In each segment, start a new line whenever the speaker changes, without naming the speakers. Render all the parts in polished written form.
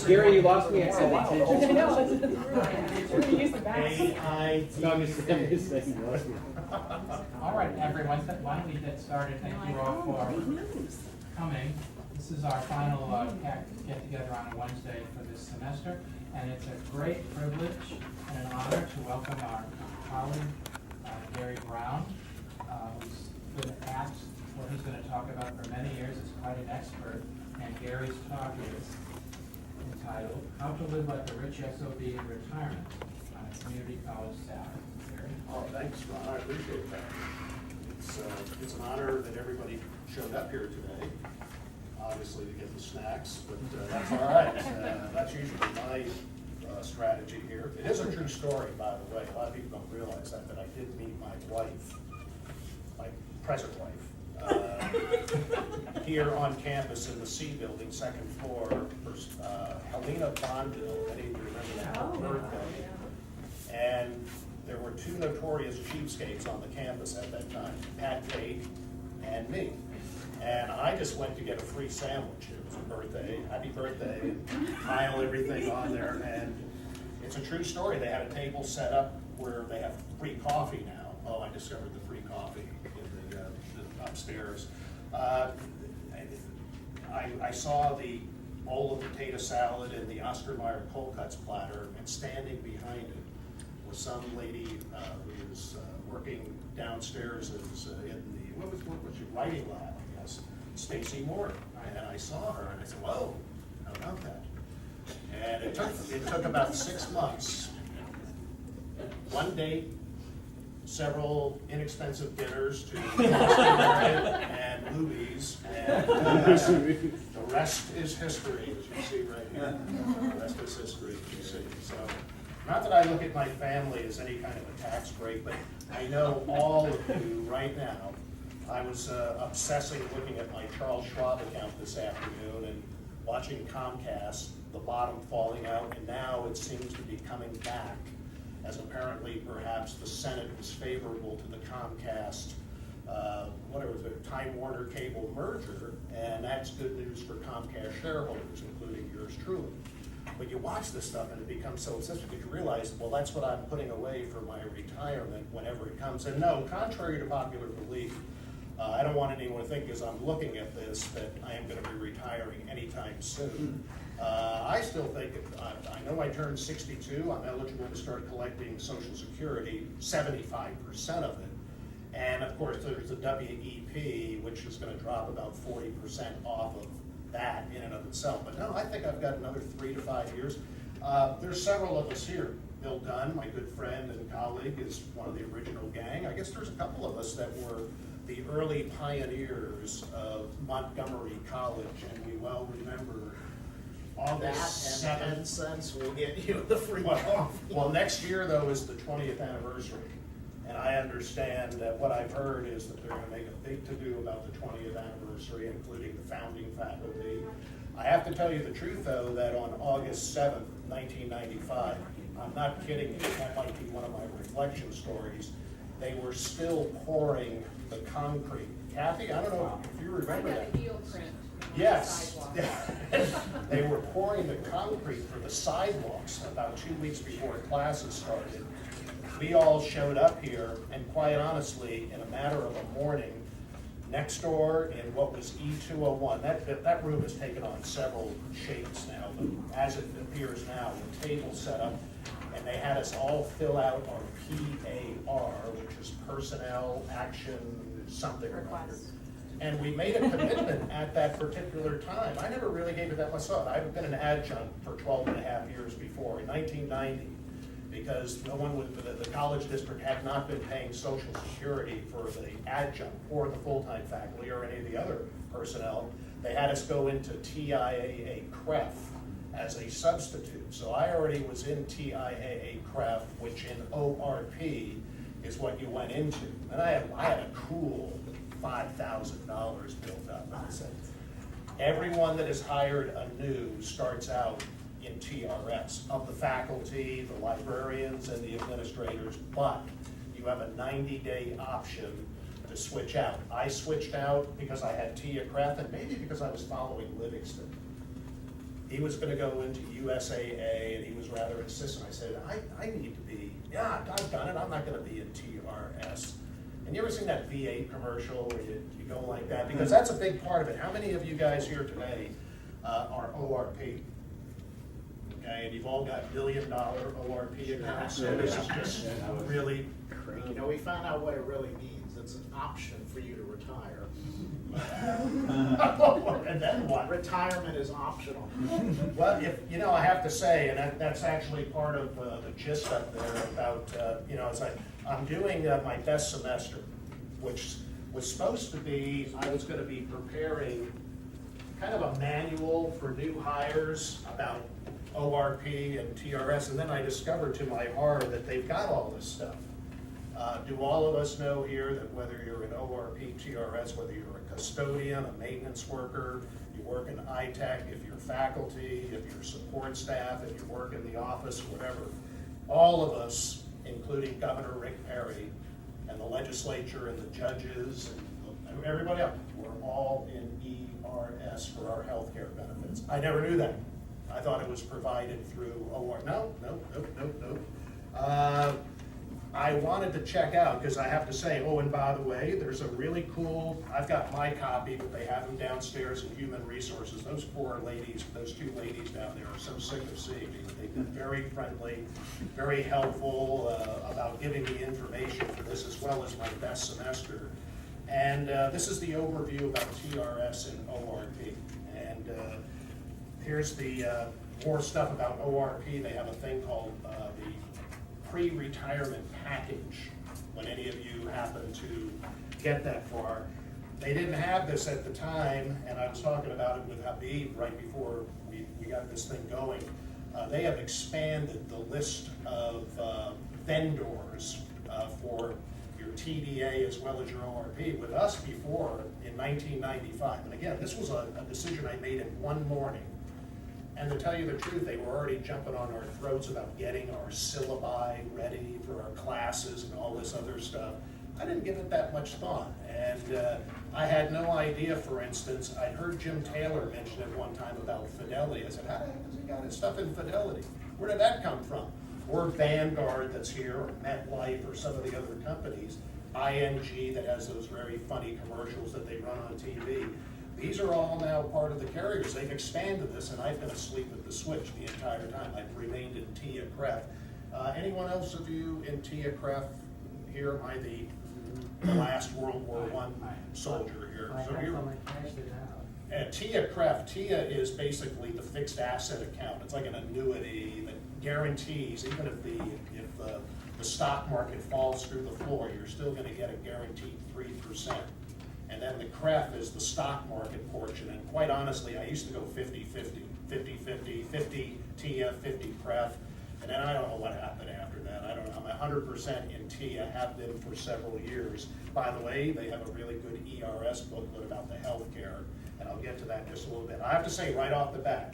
Gary, you lost me at 17.
All right, everyone, why don't we get started? Thank you all for coming. This is our final CAC get-together on a Wednesday for this semester, and it's a great privilege and an honor to welcome our colleague, Gary Brown, who's been asked what he's going to talk about for many years. Is quite an expert, and Gary's talk is entitled, How to Live Like a Rich SOB in Retirement on a Community College Staff. Gary?
Oh, thanks, Ron. I appreciate that. It's an honor that everybody showed up here today, obviously to get the snacks, but that's all right. That's usually my strategy here. It is a true story, by the way. A lot of people don't realize that I did meet my wife, my present wife, here on campus in the C building, second floor, for Helena Bondville. Any of you remember that? Her birthday. And there were two notorious cheapskates on the campus at that time, Pat Tate and me. And I just went to get a free sandwich. It was a birthday, happy birthday, and pile everything on there. And it's a true story. They had a table set up where they have free coffee now. Oh, I discovered the free coffee in the upstairs. I saw the bowl of potato salad and the Oscar Mayer cold cuts platter, and standing behind it was some lady who was working downstairs as in the what was your writing lab, I guess, Stacy Moore. And I saw her and I said, "Whoa, how about that?" And it took about 6 months, one date, several inexpensive dinners to and movies, and the rest is history, as you see right here. The rest is history, as you see. So, not that I look at my family as any kind of a tax break, but I know all of you right now. I was obsessing looking at my Charles Schwab account this afternoon and watching Comcast, the bottom falling out, and now it seems to be coming back, as apparently perhaps the Senate was favorable to the Comcast, whatever it was, Time Warner Cable merger, and that's good news for Comcast shareholders, including yours truly. But you watch this stuff and it becomes so obsessive because you realize, well, that's what I'm putting away for my retirement whenever it comes. And no, contrary to popular belief, I don't want anyone to think as I'm looking at this that I am going to be retiring anytime soon. I still think, I know I turned 62, I'm eligible to start collecting Social Security, 75% of it. And of course, there's the WEP, which is going to drop about 40% off of that in and of itself. But no, I think I've got another 3 to 5 years. There's several of us here. Bill Dunn, my good friend and colleague, is one of the original gang. I guess there's a couple of us that were the early pioneers of Montgomery College, and we well remember August 7th.
And 10 cents will get you the free coffee.
Well, next year, though, is the 20th anniversary. And I understand that what I've heard is that they're going to make a big to-do about the 20th anniversary, including the founding faculty. I have to tell you the truth, though, that on August 7th, 1995, I'm not kidding you, that might be one of my reflection stories, they were still pouring the concrete. Kathy, I don't know if you remember that.
I got a heel print.
Yes. They were pouring the concrete for the sidewalks about 2 weeks before classes started. We all showed up here, and quite honestly, in a matter of a morning, next door in what was E201, that room has taken on several shapes now, but as it appears now, the table set up, and they had us all fill out our PAR, which is personnel action something or other. And we made a commitment at that particular time. I never really gave it that much thought. I've been an adjunct for 12 and a half years before, in 1990, because no one would, the college district had not been paying Social Security for the adjunct or the full-time faculty or any of the other personnel. They had us go into TIAA CREF as a substitute. So I already was in TIAA CREF, which in ORP is what you went into. And I had a cool $5,000 built up. And I said, everyone that is hired anew starts out in TRS, of the faculty, the librarians, and the administrators, but you have a 90-day option to switch out. I switched out because I had TIA CREF, and maybe because I was following Livingston. he was gonna go into USAA, and he was rather insistent. I said, I need to be, yeah, I've done it, I'm not gonna be in TRS. And you ever seen that VA commercial where you go like that? Because that's a big part of it. How many of you guys here today are ORP? Okay, and you've all got $1 billion ORP accounts, so this is just really.
You know, we found out what it really means. It's an option for you to retire.
And then what?
Retirement is optional.
Well, I have to say, and that's actually part of the gist up there about, it's like, I'm doing my best semester, which was supposed to be, I was gonna be preparing kind of a manual for new hires about ORP and TRS, and then I discovered to my horror that they've got all this stuff. Do all of us know here that whether you're in ORP, TRS, whether you're a custodian, a maintenance worker, you work in ITech, if you're faculty, if you're support staff, if you work in the office, whatever, all of us, including Governor Rick Perry and the legislature and the judges and everybody else, we're all in ERS for our health care benefits. I never knew that. I thought it was provided through OR. No. I wanted to check out, because I have to say, oh, and by the way, there's a really cool, I've got my copy, but they have them downstairs in Human Resources. Those poor ladies, those two ladies down there are so sick of seeing me. They've been very friendly, very helpful about giving me information for this, as well as my best semester. And this is the overview about TRS and ORP. And here's the more stuff about ORP. They have a thing called the pre-retirement package, when any of you happen to get that far. They didn't have this at the time, and I was talking about it with Habib right before we got this thing going. They have expanded the list of vendors for your TDA as well as your ORP. With us before, in 1995, and again, this was a decision I made in one morning. And to tell you the truth, they were already jumping on our throats about getting our syllabi ready for our classes and all this other stuff. I didn't give it that much thought. And I had no idea, for instance, I'd heard Jim Taylor mention it one time about Fidelity. I said, how the heck has he got his stuff in Fidelity? Where did that come from? Or Vanguard that's here, or MetLife, or some of the other companies. ING that has those very funny commercials that they run on TV. These are all now part of the carriers. They've expanded this, and I've been asleep at the switch the entire time. I've remained in TIA-CREF. Anyone else of you in TIA-CREF here? Am I the last World War I soldier here? So you're, TIA-CREF, TIA is basically the fixed asset account. It's like an annuity that guarantees, even if the stock market falls through the floor, you're still going to get a guaranteed 3%. And then the CREF is the stock market portion. And quite honestly, I used to go 50-50, 50 TIA, 50 CREF. And then I don't know what happened after that. I don't know. I'm 100% in TIA, have been for several years. By the way, they have a really good ERS booklet about the healthcare, and I'll get to that in just a little bit. I have to say right off the bat,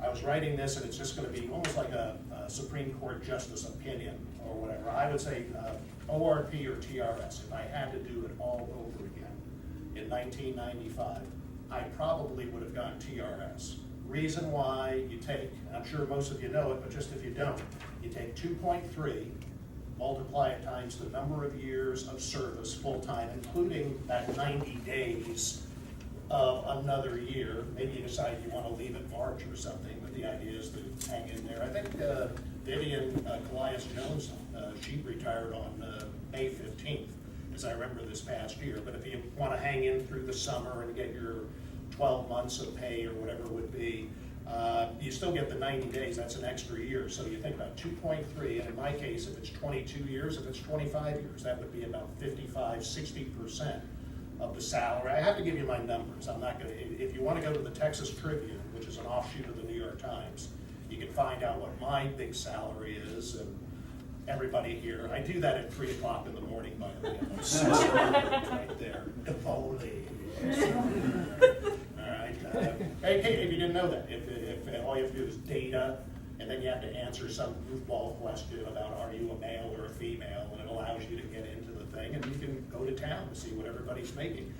I was writing this, and it's just going to be almost like a Supreme Court justice opinion or whatever. I would say ORP or TRS. If I had to do it all over again in 1995, I probably would have gone TRS. Reason why: you take, and I'm sure most of you know it, but just if you don't, you take 2.3, multiply it times the number of years of service full-time, including that 90 days of another year. Maybe you decide you want to leave in March or something, but the idea is to hang in there. I think Vivian Callias-Jones, she retired on May 15th, as I remember this past year. But if you want to hang in through the summer and get your 12 months of pay or whatever it would be, you still get the 90 days. That's an extra year. So you think about 2.3, and in my case, if it's 22 years, if it's 25 years, that would be about 55, 60% of the salary. I have to give you my numbers. I'm not going to, if you want to go to the Texas Tribune, which is an offshoot of the New York Times, you can find out what my big salary is, and everybody here. I do that at 3 o'clock in the morning, by the way. Right there. Devoli. All right. Hey, if you didn't know that, if all you have to do is data, and then you have to answer some goofball question about are you a male or a female, and it allows you to get into the thing, and you can go to town to see what everybody's making.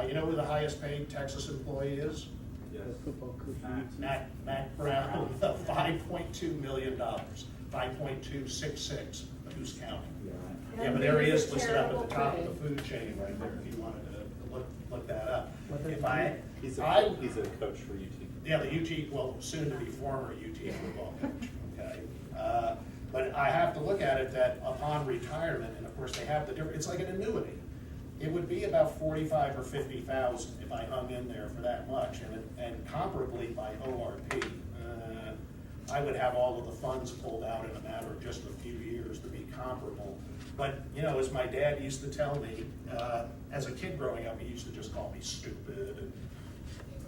You know who the highest paid Texas employee is?
Yes.
Matt Brown. $5.2 million, 5.266, but who's counting? Yeah, but there he is listed up at the top of the food chain right there, if you wanted to look that up. If
He's a coach for UT.
yeah, the UT, well, soon to be former UT football coach, okay? But I have to look at it that upon retirement, and of course they have the different, it's like an annuity. It would be about 45 or 50,000 if I hung in there for that much, and comparably by ORP, I would have all of the funds pulled out in a matter of just a few years to be comparable. But, you know, as my dad used to tell me, as a kid growing up, he used to just call me stupid and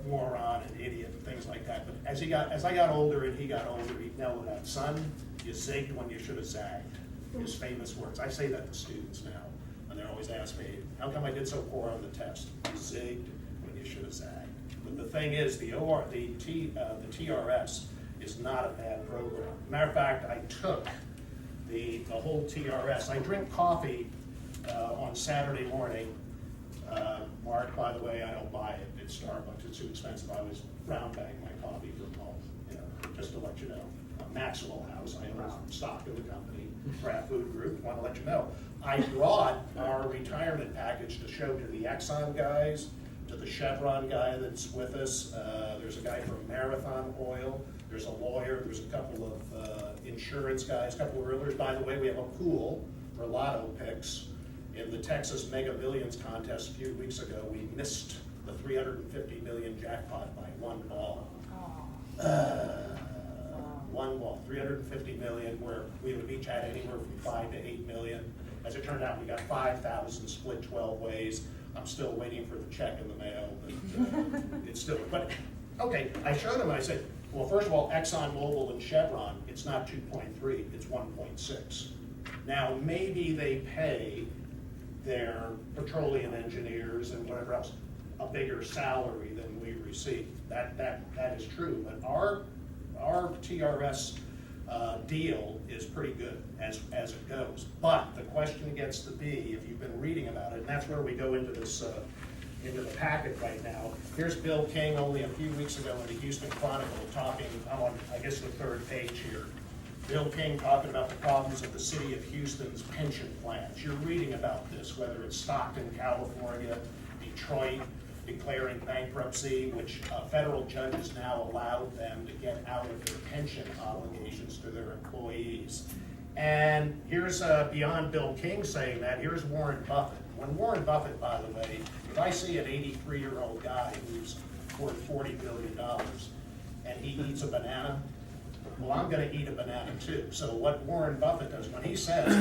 moron and idiot and things like that. But as I got older and he got older, he'd know that, son, you zigged when you should have zagged. His famous words. I say that to students now, and they're always ask me, how come I did so poor on the test? You zigged when you should have zagged. But the thing is, the TRS is not a bad program. Matter of fact, I took the whole TRS. I drink coffee on Saturday morning. Mark, by the way, I don't buy it at Starbucks. It's too expensive. I was round bagging my coffee from home, you know, just to let you know. Maxwell House, I own stock in the company, Kraft Food Group, want to let you know. I brought our retirement package to show to the Exxon guys, to the Chevron guy that's with us. There's a guy from Marathon Oil. There's a lawyer. There's a couple of insurance guys, a couple of realtors. By the way, we have a pool for lotto picks. In the Texas Mega Millions contest a few weeks ago, we missed the 350 million jackpot by one ball. One ball, 350 million, where we would have each had anywhere from 5 to 8 million. As it turned out, we got 5,000 split 12 ways. I'm still waiting for the check in the mail, but it's still, but okay, I showed him, I said, well, first of all, ExxonMobil and Chevron, it's not 2.3, it's 1.6. Now, maybe they pay their petroleum engineers and whatever else a bigger salary than we receive. That is true, but our TRS deal is pretty good as it goes. But the question gets to be, if you've been reading about it, and that's where we go into this into the packet right now. Here's Bill King only a few weeks ago in the Houston Chronicle talking, I'm on, I guess, the third page here. Bill King talking about the problems of the city of Houston's pension plans. You're reading about this, whether it's Stockton, California, Detroit, declaring bankruptcy, which a federal judge has now allowed them to get out of their pension obligations to their employees. And here's, beyond Bill King saying that, here's Warren Buffett. When Warren Buffett, by the way, if I see an 83-year-old guy who's worth $40 billion and he eats a banana, well, I'm gonna eat a banana too. So what Warren Buffett does, when he says,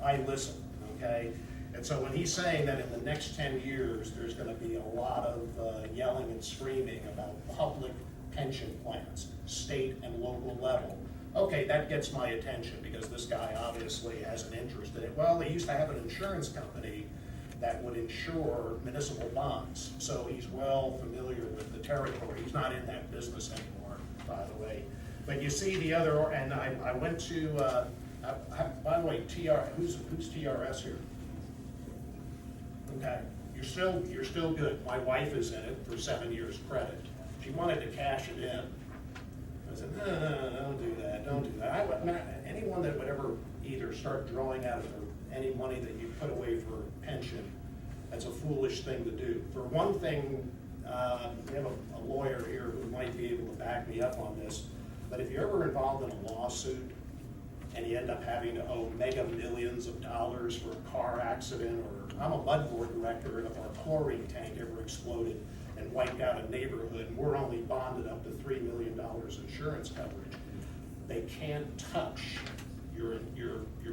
I listen, okay? And so when he's saying that in the next 10 years, there's gonna be a lot of yelling and screaming about public pension plans, state and local level, okay, that gets my attention because this guy obviously has an interest in it. Well, they used to have an insurance company that would insure municipal bonds. So he's well familiar with the territory. He's not in that business anymore, by the way. But you see the other, and I went to, by the way, who's TRS here? Okay, you're still good. My wife is in it for 7 years credit. She wanted to cash it in. I said, no, don't do that, don't do that. Anyone that would ever either start drawing out of any money that you put away for pension, that's a foolish thing to do. For one thing, we have a lawyer here who might be able to back me up on this, but if you're ever involved in a lawsuit and you end up having to owe mega millions of dollars for a car accident, or I'm a mud board director, and if our chlorine tank ever exploded and wiped out a neighborhood, and we're only bonded up to $3 million insurance coverage, they can't touch your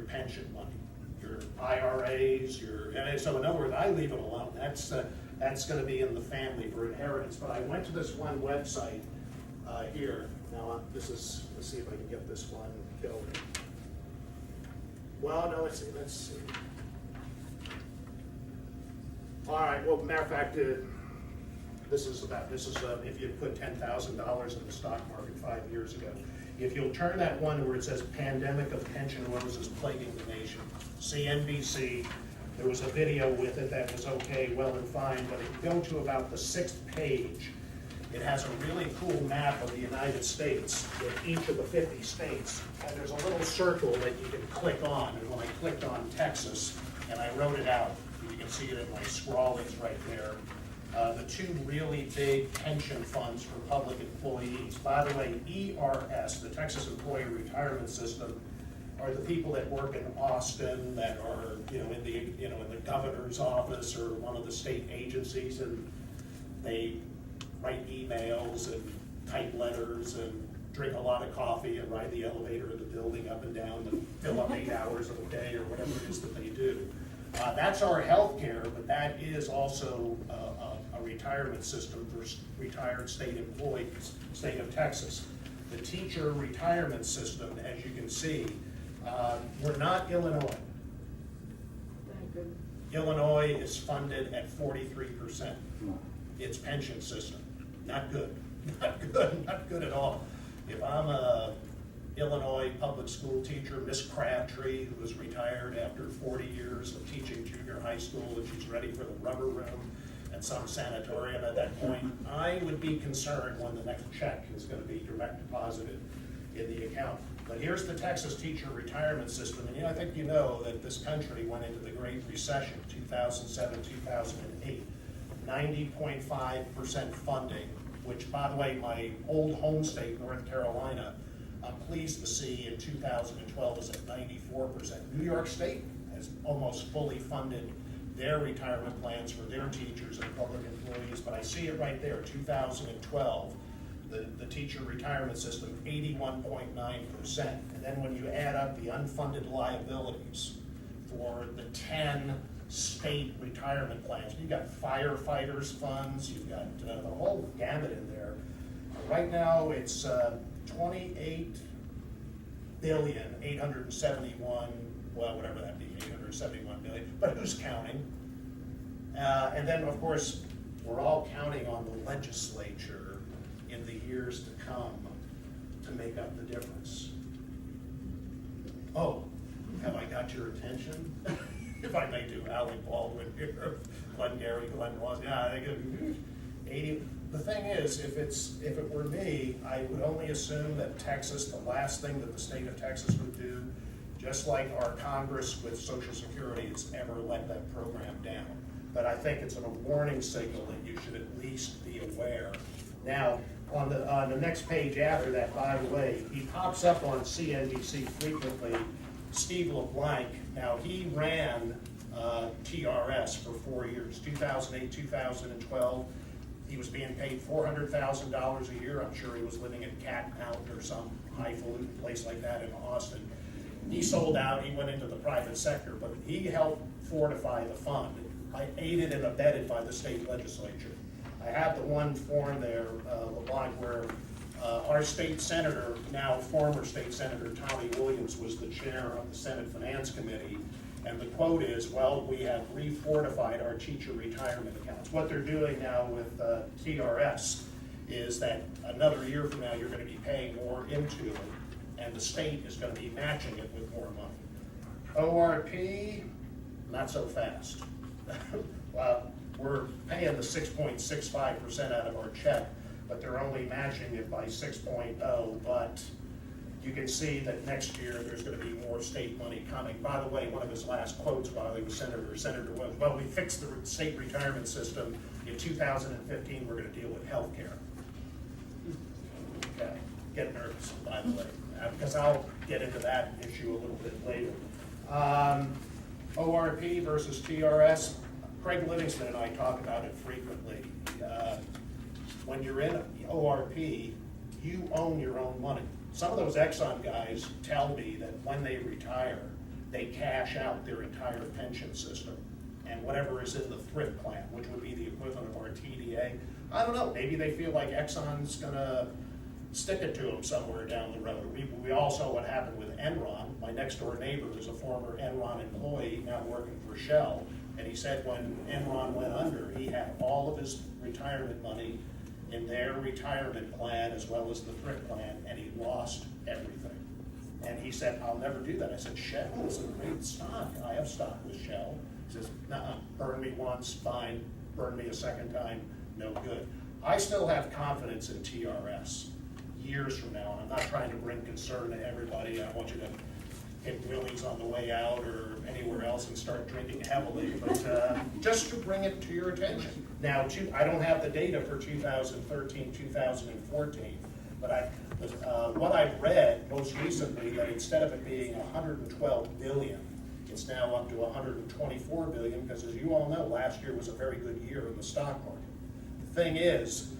pension money, your IRAs, and so in other words, I leave it alone. That's going to be in the family for inheritance. But I went to this one website here. Now let's see if I can get this one going. Well, no, let's see. All right. Well, matter of fact, this is if you put $10,000 in the stock market 5 years ago. If you'll turn that one where it says "Pandemic of Pension Woes is Plaguing the Nation," CNBC. There was a video with it that was okay, well and fine, but if you go to about the 6th page, It has a really cool map of the United States in each of the 50 states. And there's a little circle that you can click on. And when I clicked on Texas, and I wrote it out, you can see it in my scrawlings right there. The two really big pension funds for public employees. By the way, ERS, the Texas Employee Retirement System, are the people that work in Austin, that are in the governor's office or one of the state agencies, and they write emails and type letters and drink a lot of coffee and ride the elevator in the building up and down and fill up 8 hours of a day or whatever it is that they do. That's our health care, but that is also a retirement system for retired state employees, state of Texas. The teacher retirement system, as you can see, we're not Illinois. Illinois is funded at 43%. Its pension system, not good, not good, not good at all. If I'm a Illinois public school teacher, Miss Crabtree, who was retired after 40 years of teaching junior high school, and she's ready for the rubber room at some sanatorium at that point, I would be concerned when the next check is going to be direct deposited in the account. But here's the Texas teacher retirement system, and I think you know that this country went into the Great Recession, 2007, 2008, 90.5% funding, which, by the way, my old home state, North Carolina, I'm pleased to see in 2012 is at 94%. New York State has almost fully funded their retirement plans for their teachers and public employees, but I see it right there, 2012. The teacher retirement system, 81.9%. And then when you add up the unfunded liabilities for the 10 state retirement plans, you've got firefighters funds, you've got the whole gamut in there. Right now, it's 28,871,000,000, well, whatever that be, 871 million, but who's counting? And then, of course, we're all counting on the legislature in the years to come to make up the difference. Oh, have I got your attention? If I may do Alec Baldwin here, Glenn Gary, Glenn Ross, yeah, I think 80. The thing is, if it were me, I would only assume that Texas, the last thing that the state of Texas would do, just like our Congress with Social Security, is ever let that program down. But I think it's a warning signal that you should at least be aware. Now, on the next page after that, by the way, he pops up on CNBC frequently, Steve LeBlanc. Now, he ran TRS for 4 years, 2008, 2012. He was being paid $400,000 a year. I'm sure he was living in Cat Mountain or some highfalutin place like that in Austin. He sold out, he went into the private sector, but he helped fortify the fund. I aided and abetted by the state legislature. I have the one form there, LeBlanc, where our state senator, now former state senator Tommy Williams, was the chair of the Senate Finance Committee. And the quote is, well, we have refortified our teacher retirement accounts. What they're doing now with TRS is that another year from now, you're going to be paying more into it, and the state is going to be matching it with more money. ORP, not so fast. We're paying the 6.65% out of our check, but they're only matching it by 6.0, but you can see that next year there's going to be more state money coming. By the way, one of his last quotes while he was senator was, well, we fixed the state retirement system. In 2015, we're going to deal with health care. Okay, get nervous, by the way, because I'll get into that issue a little bit later. ORP versus TRS. Craig Livingston and I talk about it frequently. When you're in ORP, you own your own money. Some of those Exxon guys tell me that when they retire, they cash out their entire pension system and whatever is in the thrift plan, which would be the equivalent of our TDA. I don't know, maybe they feel like Exxon's gonna stick it to them somewhere down the road. We all saw what happened with Enron. My next door neighbor is a former Enron employee now working for Shell. And he said when Enron went under, he had all of his retirement money in their retirement plan as well as the thrift plan, and he lost everything. And he said, I'll never do that. I said, Shell is a great stock. I have stock with Shell. He says, nuh-uh, burn me once, fine. Burn me a second time, no good. I still have confidence in TRS years from now, and I'm not trying to bring concern to everybody. I want you to get willies on the way out or anywhere else and start drinking heavily, but just to bring it to your attention. Now, I don't have the data for 2013, 2014, but what I've read most recently, that instead of it being 112 billion, it's now up to 124 billion, because as you all know, last year was a very good year in the stock market. The thing is,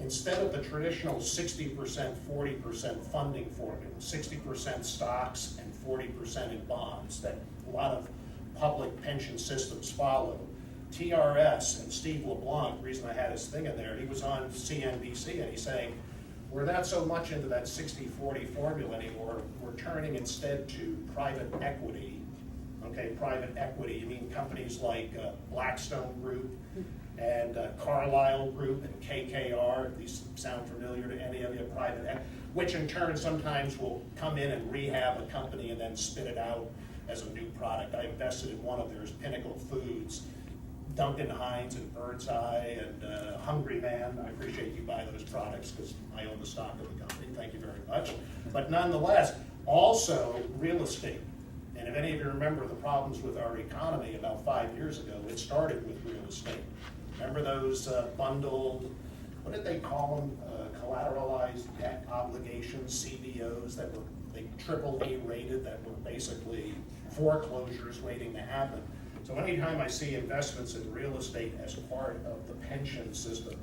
instead of the traditional 60%, 40% funding formula, 60% stocks and 40% in bonds that a lot of public pension systems follow, TRS and Steve LeBlanc, the reason I had his thing in there, he was on CNBC and he's saying, we're not so much into that 60-40 formula anymore, we're turning instead to private equity. Okay, private equity, you mean companies like Blackstone Group and Carlyle Group and KKR, these sound familiar to any of you, private equity, which in turn sometimes will come in and rehab a company and then spit it out as a new product. I invested in one of theirs, Pinnacle Foods, Duncan Hines and Birdseye and Hungry Man. I appreciate you buy those products because I own the stock of the company, thank you very much. But nonetheless, also real estate. And if any of you remember the problems with our economy about 5 years ago, it started with real estate. Remember those bundled, what did they call them, collateralized debt obligations, CDOs, that were triple A rated, that were basically foreclosures waiting to happen. So anytime I see investments in real estate as part of the pension system,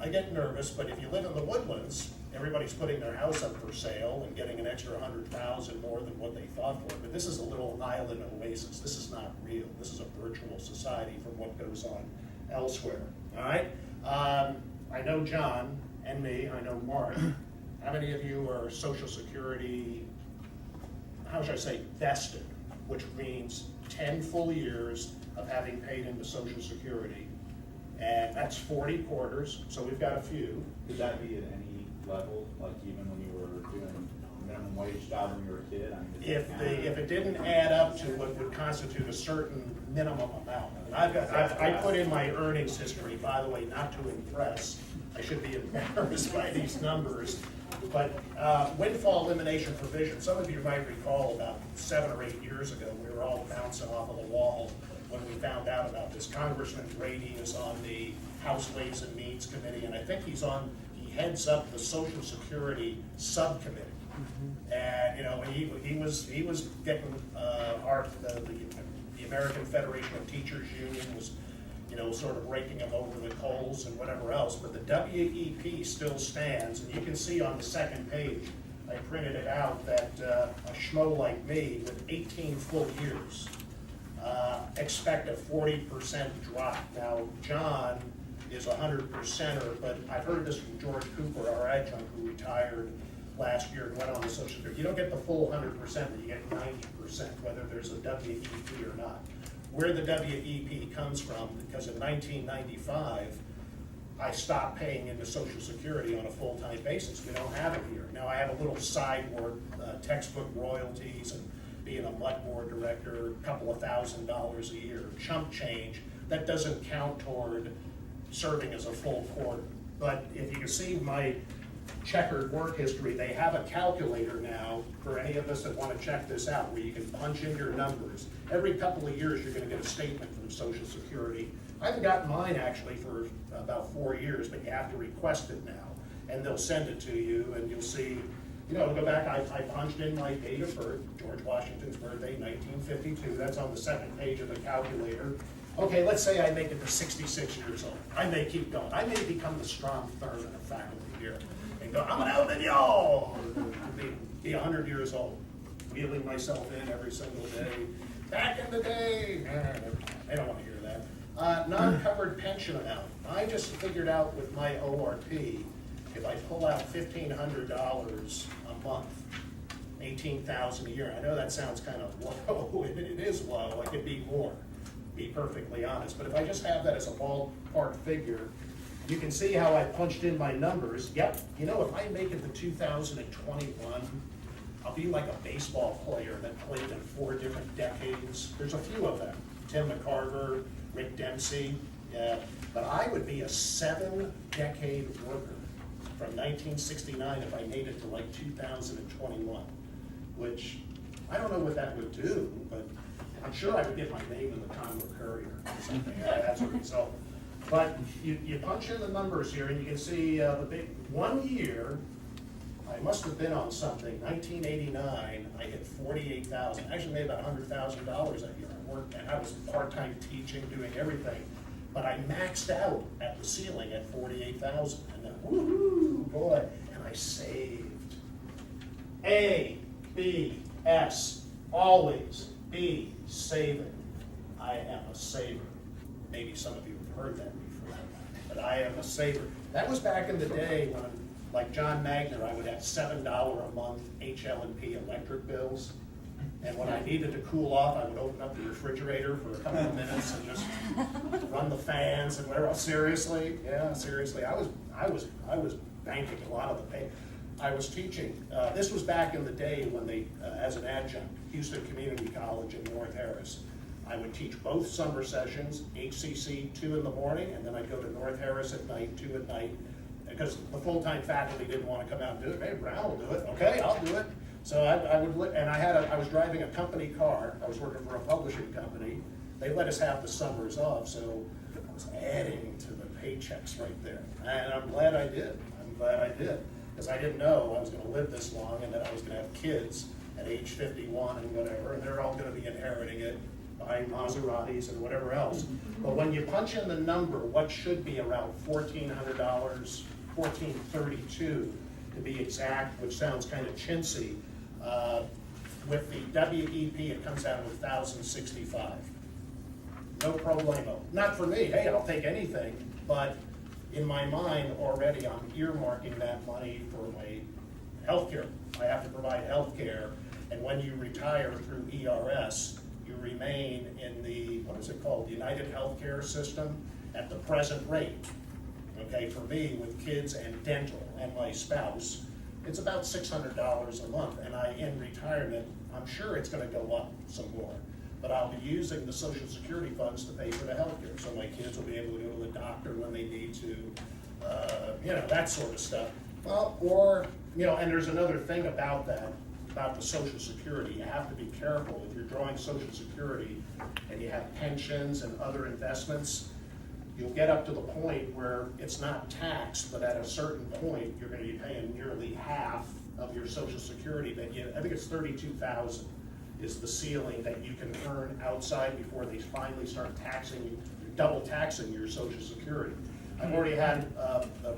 I get nervous, but if you live in the Woodlands, everybody's putting their house up for sale and getting an extra 100,000 more than what they thought for it. But this is a little island oasis. This is not real. This is a virtual society from what goes on elsewhere. All right? I know John and me, I know Mark. How many of you are Social Security, how should I say, vested, which means 10 full years of having paid into Social Security, and that's 40 quarters, so we've got a few.
Could that be at any level, like even when you were doing a minimum wage job when you were a kid? I mean,
If it didn't add up to what would constitute a certain minimum amount. I put in my earnings history, by the way, not to impress. I should be embarrassed by these numbers. But windfall elimination provision, some of you might recall about 7 or 8 years ago, we were all bouncing off of the wall when we found out about this. Congressman Brady is on the House Ways and Means Committee, and I think he heads up the Social Security Subcommittee. And you know, he was getting the American Federation of Teachers Union was, you know, sort of raking him over the coals and whatever else. But the WEP still stands, and you can see on the second page, I printed it out, that a schmo like me with 18 full years expect a 40% drop. Now, John is 100%er, but I've heard this from George Cooper, our adjunct, who retired last year and went on the Social Security. You don't get the full 100%, but you get 90%, whether there's a WEP or not. Where the WEP comes from, because in 1995, I stopped paying into Social Security on a full-time basis. We don't have it here. Now I have a little side work, textbook royalties and being a MUD board director, a couple of $1,000s a year, chump change. That doesn't count toward serving as a full quarter. But if you can see my checkered work history, they have a calculator now for any of us that want to check this out, where you can punch in your numbers. Every couple of years you're going to get a statement from Social Security. I haven't gotten mine actually for about 4 years, but you have to request it now, and they'll send it to you, and you'll see, you know, go back, I punched in my date of birth, George Washington's birthday, 1952, that's on the second page of the calculator. Okay, let's say I make it to 66 years old. I may keep going. I may become the Strom Thurmond of faculty here and go, I'm gonna outlive y'all! Be 100 years old, wheeling myself in every single day. Back in the day, I don't want to hear that. Non-covered pension amount. I just figured out with my ORP, if I pull out $1,500 a month, $18,000 a year. I know that sounds kind of low, and it is low. I could be more, be perfectly honest. But if I just have that as a ballpark figure, you can see how I punched in my numbers. Yep, you know, if I make it to 2021, I'll be like a baseball player that played in 4 different decades. There's a few of them. Tim McCarver, Rick Dempsey. Yeah, but I would be a 7-decade worker from 1969 if I made it to like 2021, which I don't know what that would do, but I'm sure I would get my name in the Congo Courier or something as a result. But you punch in the numbers here and you can see the big 1 year, I must have been on something, 1989, I hit 48,000. I actually made about $100,000 that year. I worked, and I was part-time teaching, doing everything. But I maxed out at the ceiling at 48,000. And then, woohoo, boy, and I saved. A, B, S, always be saving. I am a saver. Maybe some of you have heard that before, but I am a saver. That was back in the day when, like John Magner, I would have $7 a month HL&P electric bills. And when I needed to cool off, I would open up the refrigerator for a couple of minutes and just run the fans and whatever. Seriously, yeah, seriously. I was banking a lot of the pay. I was teaching. This was back in the day when they, as an adjunct, Houston Community College in North Harris. I would teach both summer sessions, HCC 2 in the morning, and then I'd go to North Harris at night, 2 at night, because the full-time faculty didn't want to come out and do it. Hey, Brown will do it. Okay, I'll do it. So I would, and I was driving a company car. I was working for a publishing company. They let us have the summers off, so I was adding to the paychecks right there. And I'm glad I did. I'm glad I did, because I didn't know I was going to live this long and that I was going to have kids at age 51 and whatever, and they're all going to be inheriting it, buying Maseratis and whatever else. But when you punch in the number, what should be around $1,400, $1,432 to be exact, which sounds kind of chintzy. With the WEP, it comes out with $1,065. No problemo. Not for me. Hey, I'll take anything. But in my mind already, I'm earmarking that money for my health care. I have to provide health care. And when you retire through ERS, you remain in the, what is it called, the United Healthcare System at the present rate. Okay, for me, with kids and dental and my spouse, it's about $600 a month, and in retirement, I'm sure it's going to go up some more. But I'll be using the Social Security funds to pay for the health care, so my kids will be able to go to the doctor when they need to, that sort of stuff. Well, or, and there's another thing about that, about the Social Security. You have to be careful if you're drawing Social Security and you have pensions and other investments. You'll get up to the point where it's not taxed, but at a certain point, you're going to be paying nearly half of your Social Security that I think it's $32,000 is the ceiling that you can earn outside before they finally start double taxing your Social Security. I've already had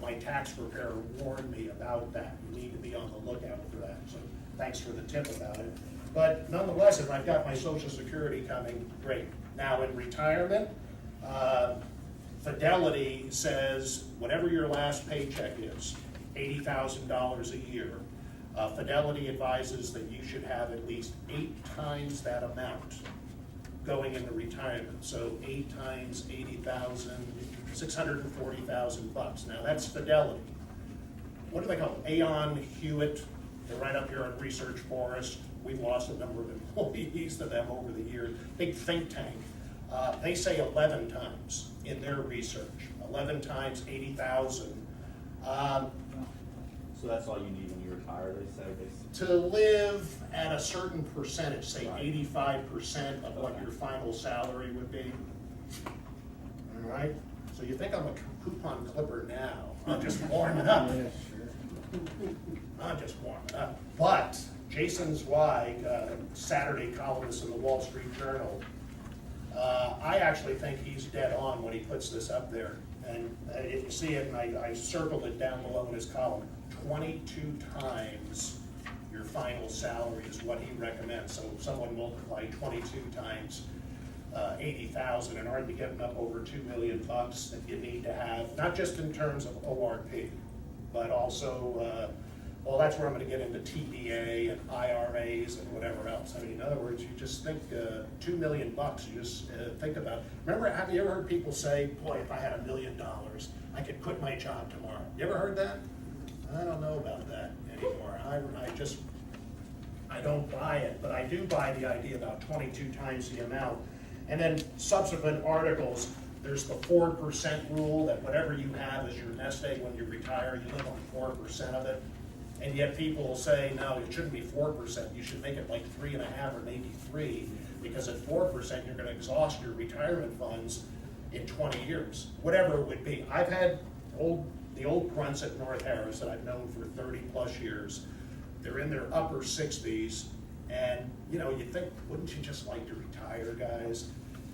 my tax preparer warn me about that. You need to be on the lookout for that. So thanks for the tip about it. But nonetheless, if I've got my Social Security coming, great. Now in retirement, Fidelity says whatever your last paycheck is, $80,000 a year, Fidelity advises that you should have at least 8 times that amount going into retirement. So 8 times 80,000, $640,000. Now that's Fidelity. What do they call them? Aon Hewitt. They're right up here in Research Forest. We've lost a number of employees to them over the years. Big think tank. They say 11 times in their research. 11 times 80,000.
So that's all you need when you retire, they say?
To live at a certain percentage, say 85% of what your final salary would be. All right? So you think I'm a coupon clipper now. I'm just warming up. I'm just warming up. But Jason Zweig, Saturday columnist in the Wall Street Journal, I actually think he's dead on when he puts this up there. And if you see it, and I circled it down below in his column, 22 times your final salary is what he recommends. So if someone multiply 22 times 80,000 and already getting up over $2 million that you need to have, not just in terms of ORP, but also, well, that's where I'm going to get into TBA and IRAs and whatever else. I mean, in other words, you just think $2 million, you just think about it. Remember, have you ever heard people say, boy, if I had $1 million, I could quit my job tomorrow? You ever heard that? I don't know about that anymore. I don't buy it, but I do buy the idea about 22 times the amount. And then subsequent articles, There's the 4% rule that whatever you have as your nest egg when you retire, you live on 4% of it. And yet people will say, no, it shouldn't be 4%. You should make it like 3.5 or maybe 3, because at 4% you're going to exhaust your retirement funds in 20 years, whatever it would be. I've had the old grunts at North Harris that I've known for 30 plus years. They're in their upper 60s, and you know, you think, wouldn't you just like to retire, guys?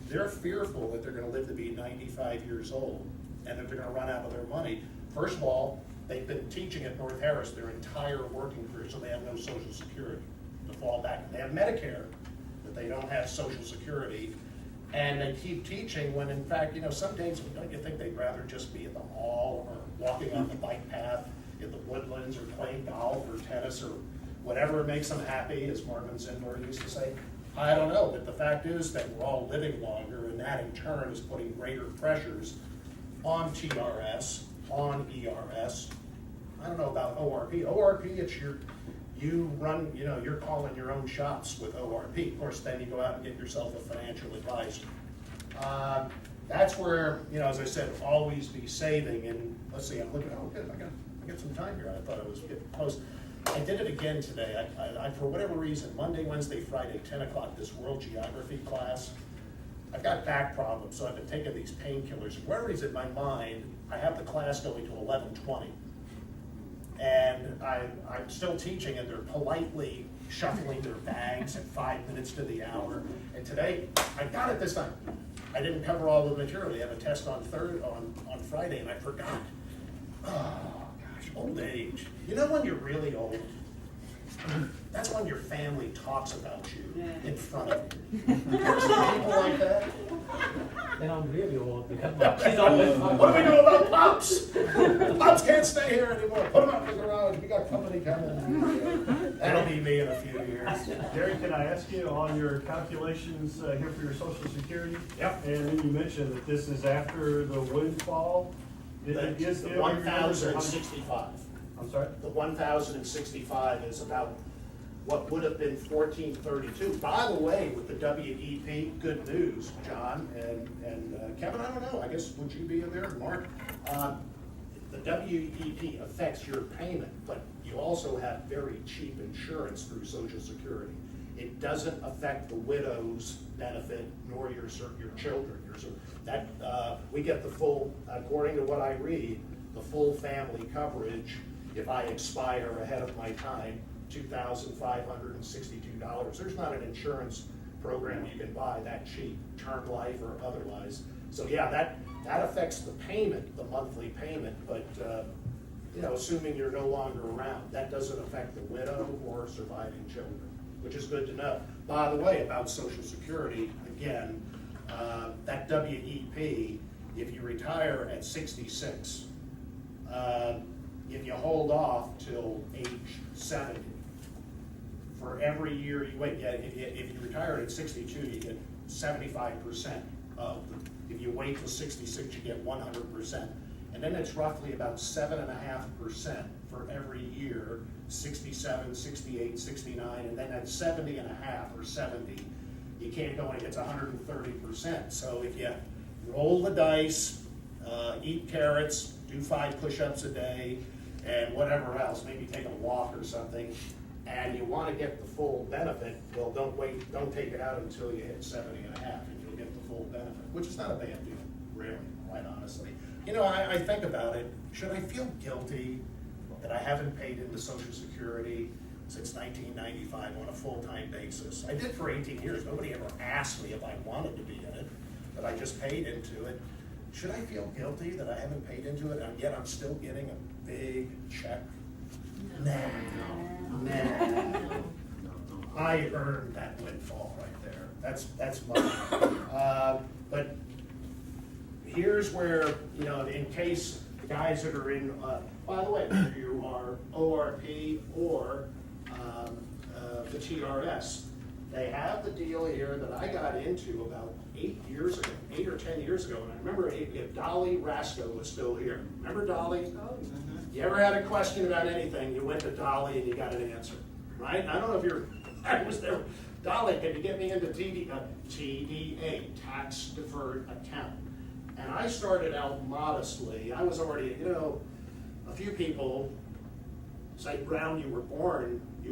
They're fearful that they're going to live to be 95 years old and that they're going to run out of their money. First of all, they've been teaching at North Harris their entire working career, so they have no Social Security to fall back. They have Medicare, but they don't have Social Security. And they keep teaching when, in fact, you know, some days, don't you think they'd rather just be at the mall or walking on the bike path in the woodlands or playing golf or tennis or whatever makes them happy, as Marvin Zindler used to say? I don't know, but the fact is that we're all living longer, and that in turn is putting greater pressures on TRS, on ERS. I don't know about ORP. ORP, it's you run, you know, you're calling your own shots with ORP. Of course, then you go out and get yourself a financial advisor. That's where, you know, as I said, always be saving. And let's see, I'm looking, oh good, I got some time here. I thought I was getting close. I did it again today. I for whatever reason, Monday, Wednesday, Friday, 10 o'clock, this world geography class, I've got back problems, so I've been taking these painkillers. And where is it in my mind, I have the class going to 11:20. And I'm still teaching, and they're politely shuffling their bags at 5 minutes to the hour. And today, I got it this time. I didn't cover all the material. They have a test on Friday, and I forgot. Oh, gosh, old age. You know when you're really old? That's when your family talks about you in front of you. You ever see people like that?
Then I'm really old. Because
What do we do about Pops? Pops can't stay here anymore. Put him up in the garage. We got company coming. That'll be me in a few years.
Gary, can I ask you on your calculations here for your Social Security?
Yep.
And then you mentioned that this is after the windfall.
The
Is it-
1,065.
I'm sorry?
The 1,065 is about what would have been 1,432. By the way, with the WEP, good news, John and Kevin, I don't know, I guess, would you be in there, Mark? The WEP affects your payment, but you also have very cheap insurance through Social Security. It doesn't affect the widow's benefit nor your children. We get the full, according to what I read, the full family coverage if I expire ahead of my time, $2,562. There's not an insurance program you can buy that cheap, term life or otherwise. So yeah, that affects the payment, the monthly payment, but you know, assuming you're no longer around, that doesn't affect the widow or surviving children, which is good to know. By the way, about Social Security, again, that WEP, if you retire at 66, if you hold off till age 70, for every year you wait, if you retire at 62, you get 75% of the, if you wait till 66, you get 100%. And then it's roughly about 7.5% for every year, 67, 68, 69, and then at 70.5 or 70, you can't go and it's 130%. So if you roll the dice, eat carrots, do 5 push-ups a day, and whatever else, maybe take a walk or something, and you want to get the full benefit, well, don't take it out until you hit 70.5, and you'll get the full benefit, which is not a bad deal, really, quite honestly. You know, I think about it, should I feel guilty that I haven't paid into Social Security since 1995 on a full-time basis? I did for 18 years. Nobody ever asked me if I wanted to be in it, but I just paid into it. Should I feel guilty that I haven't paid into it, and yet I'm still getting a big check? Nah. I earned that windfall right there. That's mine. But here's where, you know, in case the guys that are in, by the way, whether you are ORP or the TRS, they have the deal here that I got into about 8 or 10 years ago, and I remember if Dolly Rasco was still here. Remember Dolly? You ever had a question about anything, you went to Dolly and you got an answer, right? I don't know if I was there. Dolly, can you get me into TDA, tax deferred account? And I started out modestly. I was already, a few people say, Brown, you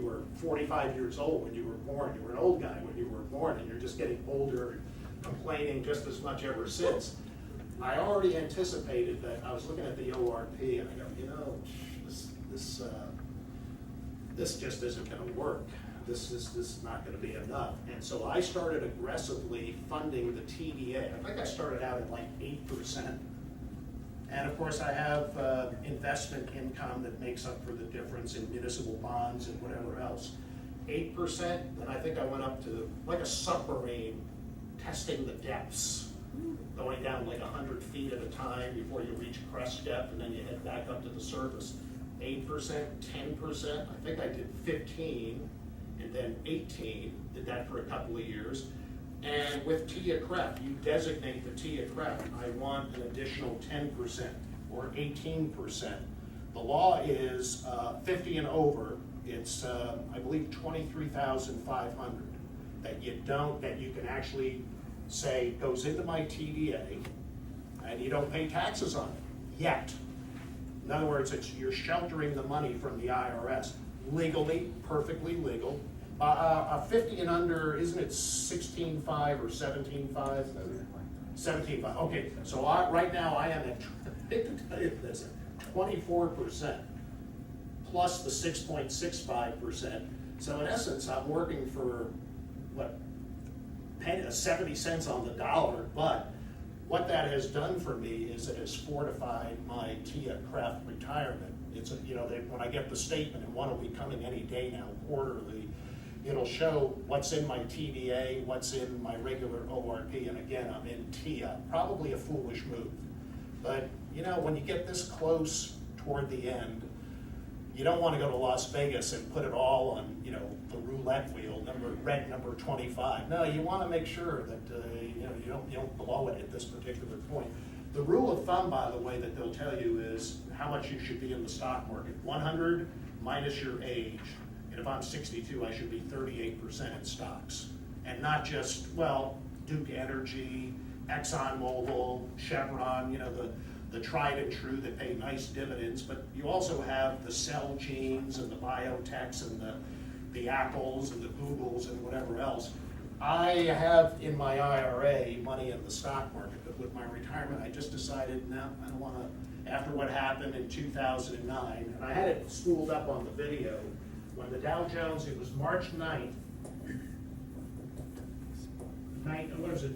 were 45 years old when you were born. You were an old guy when you were born, and you're just getting older and complaining just as much ever since. I already anticipated that. I was looking at the ORP, and I go, this just isn't going to work. This is not going to be enough. And so I started aggressively funding the TDA. I think I started out at like 8%. And of course I have investment income that makes up for the difference in municipal bonds and whatever else. 8%, then I think I went up to like a submarine, testing the depths, going down like 100 feet at a time before you reach crest depth, and then you head back up to the surface. 8%, 10%, I think I did 15, and then 18, did that for a couple of years. And with TIA-CREF, you designate the TIA-CREF, I want an additional 10% or 18%. The law is 50 and over, it's I believe 23,500 that you can actually say goes into my TDA, and you don't pay taxes on it yet. In other words, you're sheltering the money from the IRS legally, perfectly legal. 50 and under, isn't it 16.5 or 17.5? 17.5. Okay, so right now I am at, I hate to tell you this, 24% plus the 6.65%. So in essence, I'm working for what, 70 cents on the dollar, but what that has done for me is it has fortified my TIA-CREF retirement. It's when I get the statement, and one will be coming any day now, quarterly, it'll show what's in my TDA, what's in my regular ORP, and again, I'm in TIA. Probably a foolish move. But when you get this close toward the end, you don't want to go to Las Vegas and put it all on, the roulette wheel, red number 25. No, you want to make sure that you don't blow it at this particular point. The rule of thumb, by the way, that they'll tell you is how much you should be in the stock market. 100 minus your age. And if I'm 62, I should be 38% in stocks. And not just, Duke Energy, ExxonMobil, Chevron, the tried and true that pay nice dividends, but you also have the Celgenes and the biotechs and the Apples and the Googles and whatever else. I have in my IRA money in the stock market, but with my retirement, I just decided, no, I don't want to, after what happened in 2009, and I had it spooled up on the video, when the Dow Jones, it was March 9th,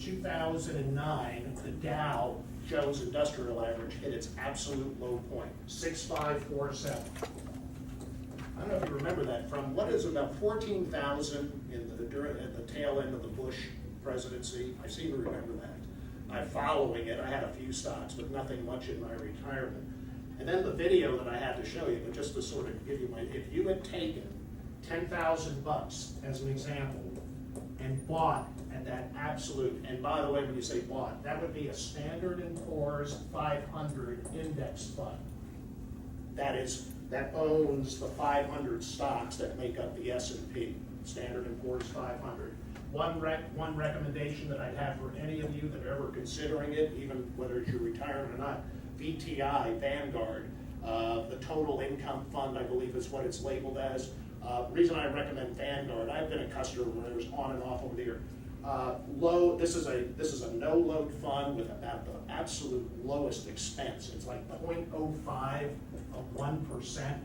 2009, the Dow Jones Industrial Average hit its absolute low point, 6,547. I don't know if you remember that, from what is about 14,000 at the tail end of the Bush presidency. I seem to remember that. I'm following it. I had a few stocks, but nothing much in my retirement. And then the video that I had to show you, but just to sort of give you if you had taken 10,000 bucks as an example and bought at that absolute, and by the way, when you say bought, that would be a Standard & Poor's 500 index fund. That owns the 500 stocks that make up the S&P, Standard & Poor's 500. One recommendation that I'd have for any of you that are ever considering it, even whether it's your retirement or not, VTI, Vanguard, the Total Income Fund, I believe is what it's labeled as. Reason I recommend Vanguard, I've been a customer of theirs on and off over the year. This is a no-load fund with about the absolute lowest expense. It's like 0.05 of 1%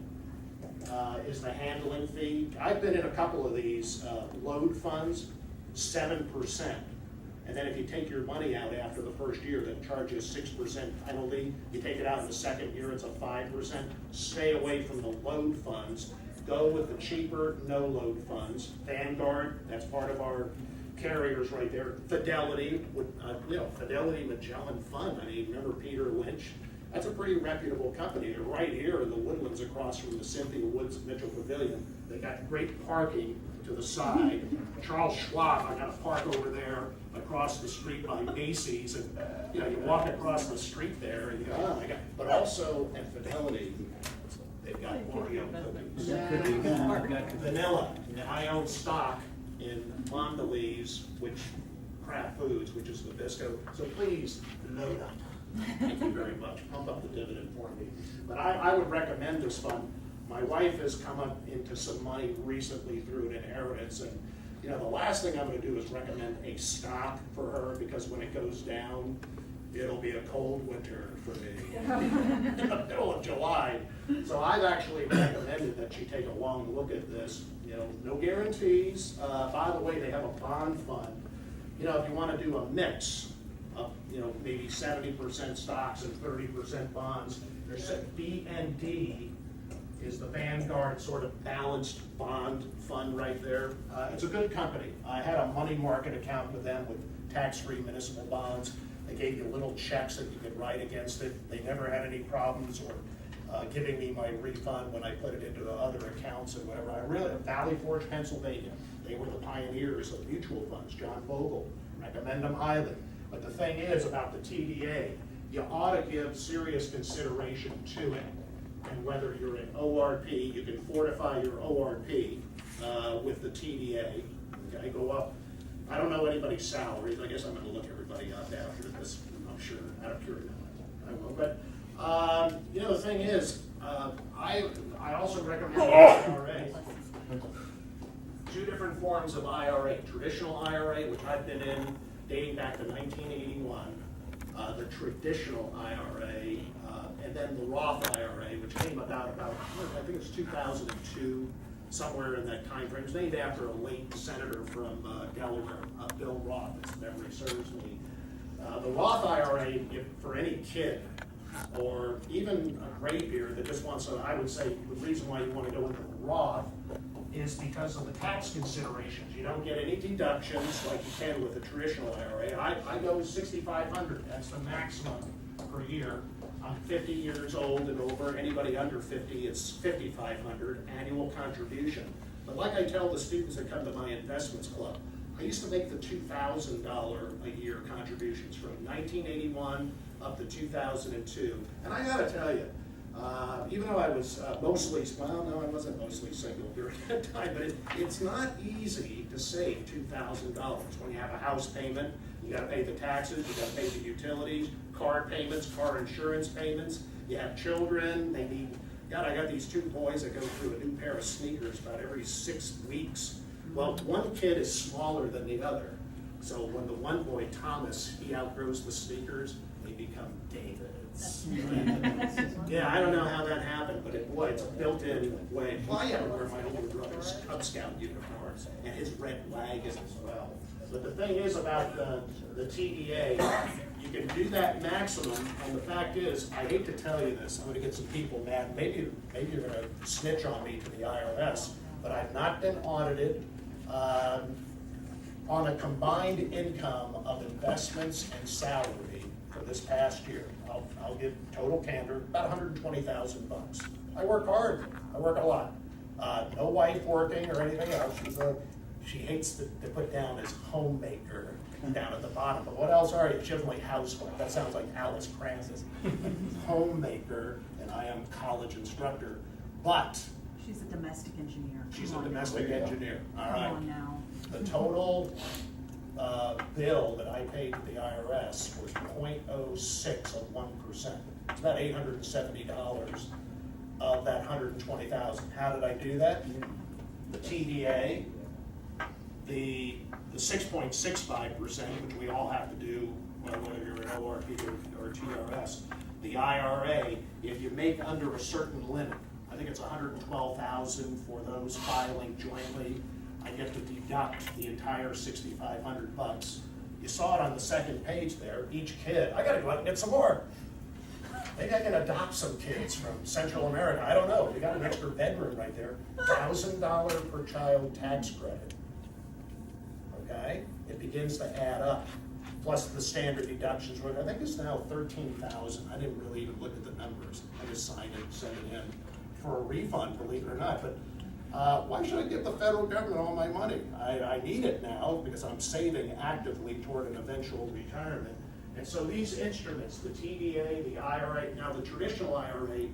is the handling fee. I've been in a couple of these load funds, 7%. And then if you take your money out after the first year, that charges 6% penalty. You take it out in the second year, it's a 5%. Stay away from the load funds. Go with the cheaper no-load funds. Vanguard, that's part of our carriers right there. Fidelity, Fidelity Magellan Fund. I mean, remember Peter Lynch? That's a pretty reputable company. They're right here in the Woodlands across from the Cynthia Woods Mitchell Pavilion. They got great parking to the side. Charles Schwab, I got to park over there across the street by Macy's, and you walk across the street there and you go, oh my God. But also at Fidelity, they've got Oreo cookies. Vanilla. I own stock in Mondelez, Kraft Foods, which is Nabisco. So please load up. Thank you very much. Pump up the dividend for me. But I would recommend this fund. My wife has come up into some money recently through an inheritance, and you know, the last thing I'm gonna do is recommend a stock for her, because when it goes down, it'll be a cold winter for me in the middle of July. So I've actually recommended that she take a long look at this. You know, no guarantees. By the way, they have a bond fund. You know, if you want to do a mix of, you know, maybe 70% stocks and 30% bonds, there's BND is the Vanguard sort of balanced bond fund right there. It's a good company. I had a money market account with them with tax-free municipal bonds. They gave you little checks that you could write against it. They never had any problems or giving me my refund when I put it into the other accounts and whatever. Valley Forge, Pennsylvania, they were the pioneers of mutual funds. John Bogle, recommend them highly. But the thing is about the TDA, you ought to give serious consideration to it. And whether you're an ORP, you can fortify your ORP with the TDA. Okay, go up. I don't know anybody's salaries. I guess I'm going to look everybody up after this. I'm sure out of curiosity I will. But you know, the thing is, I also recommend IRA. Two different forms of IRA: traditional IRA, which I've been in dating back to 1981. The traditional IRA, and then the Roth IRA, which came about I think it's 2002, somewhere in that time frame. It's named after a late senator from Delaware, Bill Roth, if memory serves me. The Roth IRA, for any kid, or even a graybeard that just wants to, I would say the reason why you want to go into the Roth is because of the tax considerations. You don't get any deductions like you can with a traditional IRA. I go $6,500, that's the maximum per year. I'm 50 years old and over. Anybody under 50, it's $5,500 annual contribution. But like I tell the students that come to my investments club, I used to make the $2,000 a year contributions from 1981 up to 2002. And I gotta tell you, even though I was mostly, well, no, I wasn't mostly single during that time, but it's not easy to save $2,000. When you have a house payment, you gotta pay the taxes, you gotta pay the utilities, car payments, car insurance payments, you have children, they need, God, I got these two boys that go through a new pair of sneakers about every 6 weeks. Well, one kid is smaller than the other. So when the one boy, Thomas, he outgrows the sneakers, they become David's. Yeah, I don't know how that happened, but it's a built-in way. Well, I had to wear my older brother's Cub Scout uniforms and his red wagon as well. But the thing is about the TDA, you can do that maximum, and the fact is, I hate to tell you this, I'm gonna get some people mad, maybe you're gonna snitch on me to the IRS, but I've not been audited on a combined income of investments and salary for this past year. I'll give total candor, about 120,000 bucks. I work hard, I work a lot. No wife working or anything else. She hates to put down as homemaker down at the bottom, but what else are you? She doesn't like housewife. That sounds like Alice Francis. Homemaker, and I am college instructor, but
she's a domestic engineer.
She's a domestic engineer. All right.
Come on now.
The total bill that I paid to the IRS was 0.06 of 1%. It's about $870 of that 120,000. How did I do that? The TDA, the 6.65%, which we all have to do, whether you're an ORP or TRS. The IRA, if you make under a certain limit, I think it's 112,000 for those filing jointly, I get to deduct the entire 6,500 bucks. You saw it on the second page there, each kid. I gotta go out and get some more. Maybe I can adopt some kids from Central America. I don't know. You got an extra bedroom right there. $1,000 per child tax credit. Okay? It begins to add up. Plus the standard deductions, which I think is now 13,000. I didn't really even look at the numbers. I just signed it, sent it in for a refund, believe it or not. But why should I give the federal government all my money? I need it now because I'm saving actively toward an eventual retirement. And so these instruments, the TDA, the IRA, now the traditional IRA,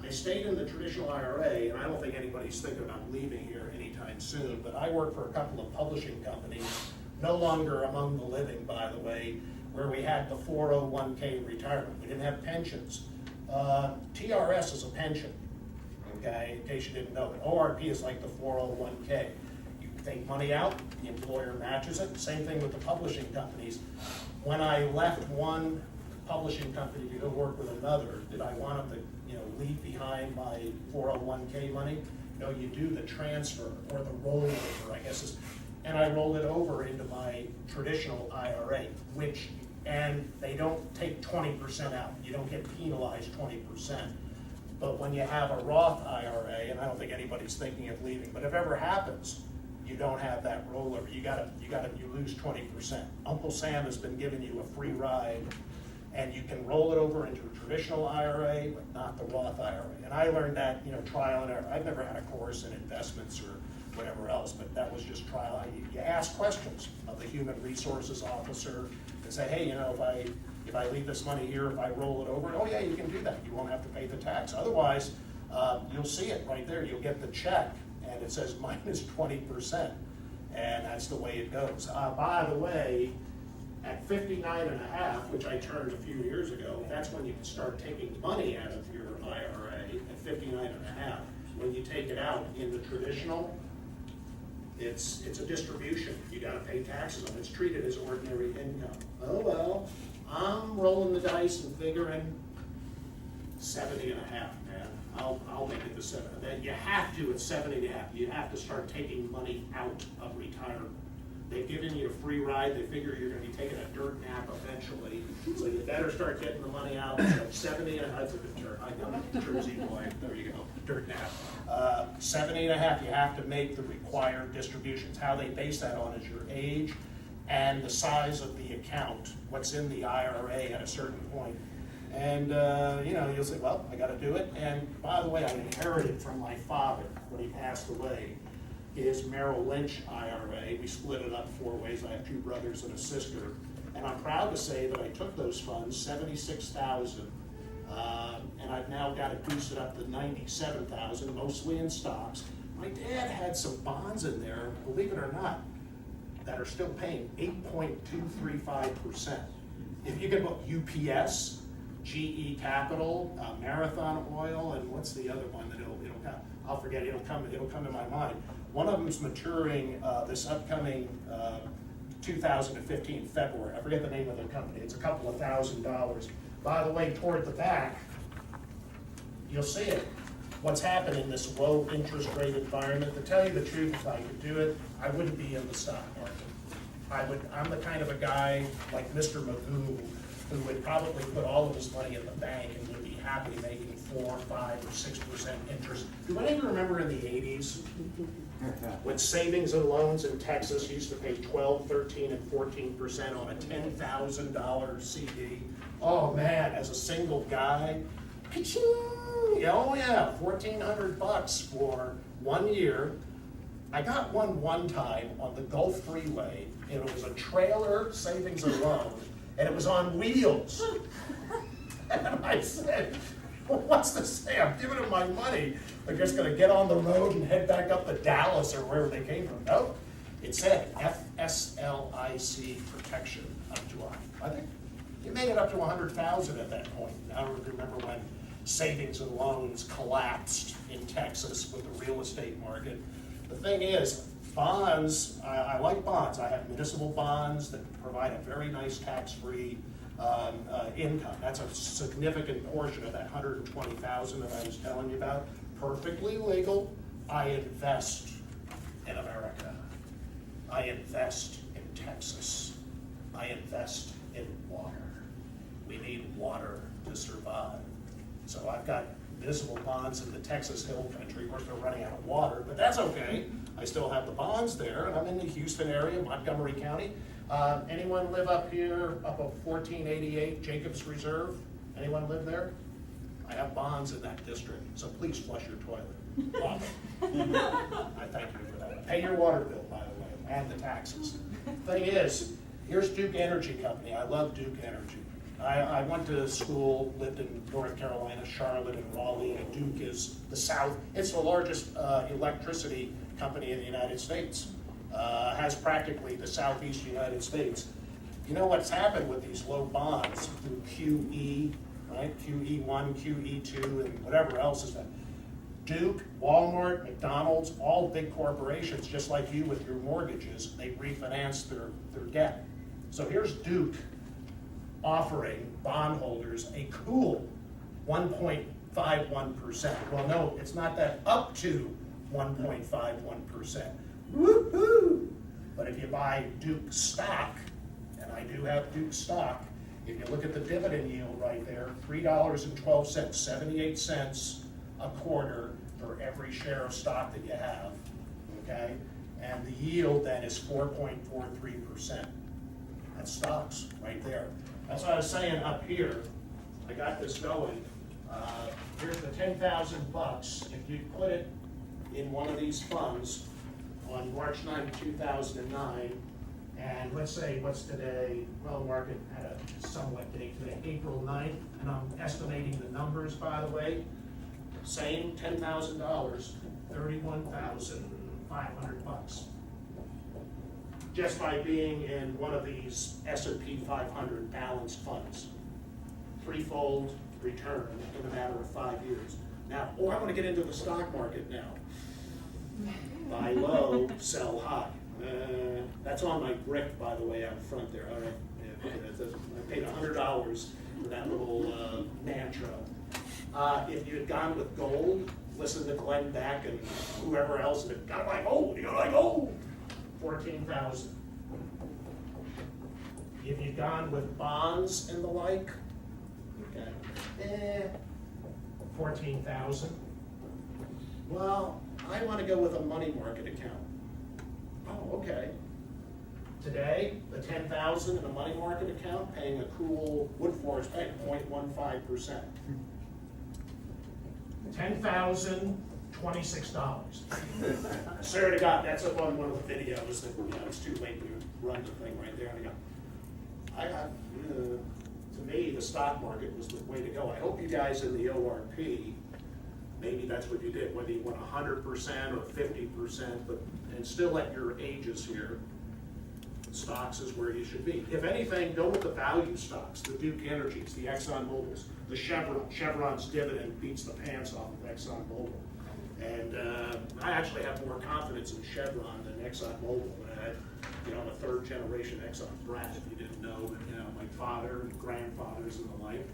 I stayed in the traditional IRA, and I don't think anybody's thinking about leaving here anytime soon, but I work for a couple of publishing companies, no longer among the living, by the way, where we had the 401k retirement. We didn't have pensions. TRS is a pension, okay, in case you didn't know it. ORP is like the 401k. You take money out, the employer matches it. Same thing with the publishing companies. When I left one publishing company to go work with another, did I want them to, leave behind my 401k money? No, you do the transfer or the rollover, I guess is, and I roll it over into my traditional IRA, and they don't take 20% out. You don't get penalized 20%. But when you have a Roth IRA, and I don't think anybody's thinking of leaving, but if ever happens, you don't have that rollover. You lose 20%. Uncle Sam has been giving you a free ride, and you can roll it over into a traditional IRA, but not the Roth IRA. And I learned that, trial and error. I've never had a course in investments or whatever else, but that was just trial. You ask questions of the human resources officer and say, hey, if I leave this money here, if I roll it over, oh yeah, you can do that. You won't have to pay the tax. Otherwise, you'll see it right there. You'll get the check, and it says minus 20%, and that's the way it goes. By the way, at 59 and a half, which I turned a few years ago, that's when you can start taking money out of your IRA at 59 and a half. When you take it out in the traditional, it's a distribution. You gotta pay taxes on it. It's treated as ordinary income. Oh well, I'm rolling the dice and figuring 70 and a half, man. I'll make it to 7. Then you have to at 70 and a half. You have to start taking money out of retirement. They've given you a free ride. They figure you're gonna be taking a dirt nap eventually. So you better start getting the money out. So 70 and a half, I'm a Jersey boy. There you go, dirt nap. 70 and a half, you have to make the required distributions. How they base that on is your age and the size of the account, what's in the IRA at a certain point. And you'll say, well, I gotta do it. And by the way, I inherited from my father when he passed away his Merrill Lynch IRA. We split it up 4 ways. I have 2 brothers and a sister. And I'm proud to say that I took those funds, $76,000, and I've now got it boosted up to $97,000, mostly in stocks. My dad had some bonds in there, believe it or not, that are still paying 8.235%. If you can look, UPS, GE Capital, Marathon Oil, and what's the other one that it'll come? I'll forget, it'll come to my mind. One of them's maturing this upcoming 2015 February. I forget the name of the company. It's a couple of $1,000s. By the way, toward the back, you'll see it. What's happened in this low interest rate environment. To tell you the truth, if I could do it, I wouldn't be in the stock market. I'm the kind of a guy like Mr. Magoo who would probably put all of his money in the bank and would be happy making 4, 5, or 6% interest. Do any of you remember in the 80s when savings and loans in Texas used to pay 12, 13, and 14% on a $10,000 CD? Oh man, as a single guy, oh yeah, $1,400 for 1 year. I got one time on the Gulf Freeway, and it was a trailer savings and loan, and it was on wheels. And I said, well, what's this say? I'm giving them my money. They're just gonna get on the road and head back up to Dallas or wherever they came from. No, it said FSLIC protection up to, I think you made it up to 100,000 at that point. I don't remember when savings and loans collapsed in Texas with the real estate market. The thing is, bonds, I like bonds. I have municipal bonds that provide a very nice tax-free income. That's a significant portion of that 120,000 that I was telling you about. Perfectly legal. I invest in America. I invest in Texas. I invest in water. We need water to survive. So I've got municipal bonds in the Texas Hill Country. Of course, they're running out of water, but that's okay. I still have the bonds there, and I'm in the Houston area, Montgomery County. Anyone live up here, up of 1488 Jacobs Reserve? Anyone live there? I have bonds in that district, so please flush your toilet. I thank you for that. Pay your water bill, by the way, and the taxes. Thing is, here's Duke Energy Company. I love Duke Energy. I went to school, lived in North Carolina, Charlotte, and Raleigh, and Duke is the South. It's the largest electricity company in the United States. Has practically the Southeast United States. You know what's happened with these low bonds through QE, right? QE1, QE2, and whatever else is that. Duke, Walmart, McDonald's, all big corporations, just like you with your mortgages, they refinance their debt. So here's Duke offering bondholders a cool 1.51%. Well, no, it's not that, up to 1.51%. Woo-hoo! But if you buy Duke stock, and I do have Duke stock, if you look at the dividend yield right there, $3.12, 78 cents a quarter for every share of stock that you have, okay? And the yield then is 4.43%. That's stocks right there. That's what I was saying up here. I got this going. Here's the 10,000 bucks. If you put it in one of these funds on March 9, 2009, and let's say, what's today? Well, market had a somewhat date today, April 9th, and I'm estimating the numbers, by the way. Same $10,000, 31,500 bucks. Just by being in one of these S&P 500 balanced funds. Threefold return in a matter of 5 years. Now, I want to get into the stock market now. Buy low, sell high. That's on my brick, by the way, out front there. All right. I paid $100 for that little mantra. If you had gone with gold, listen to Glenn Beck and whoever else, that gotta buy gold, you gotta buy gold. 14,000. If you've gone with bonds and the like, okay, 14,000. Well, I want to go with a money market account. Oh, okay. Today, the 10,000 in a money market account, paying a cool Woodforest Bank 0.15%. 10,000, $26. Swear to God, that's up on one of the videos that, it's too late to run the thing right there. And to me, the stock market was the way to go. I hope you guys in the ORP, maybe that's what you did, whether you went 100% or 50%, but, and still at your ages here, stocks is where you should be. If anything, go with the value stocks, the Duke Energies, the Exxon Mobils, the Chevron. Chevron's dividend beats the pants off of Exxon Mobil. And I actually have more confidence in Chevron than Exxon Mobil. I'm a third generation Exxon brat, if you didn't know, but my father and grandfathers and the like.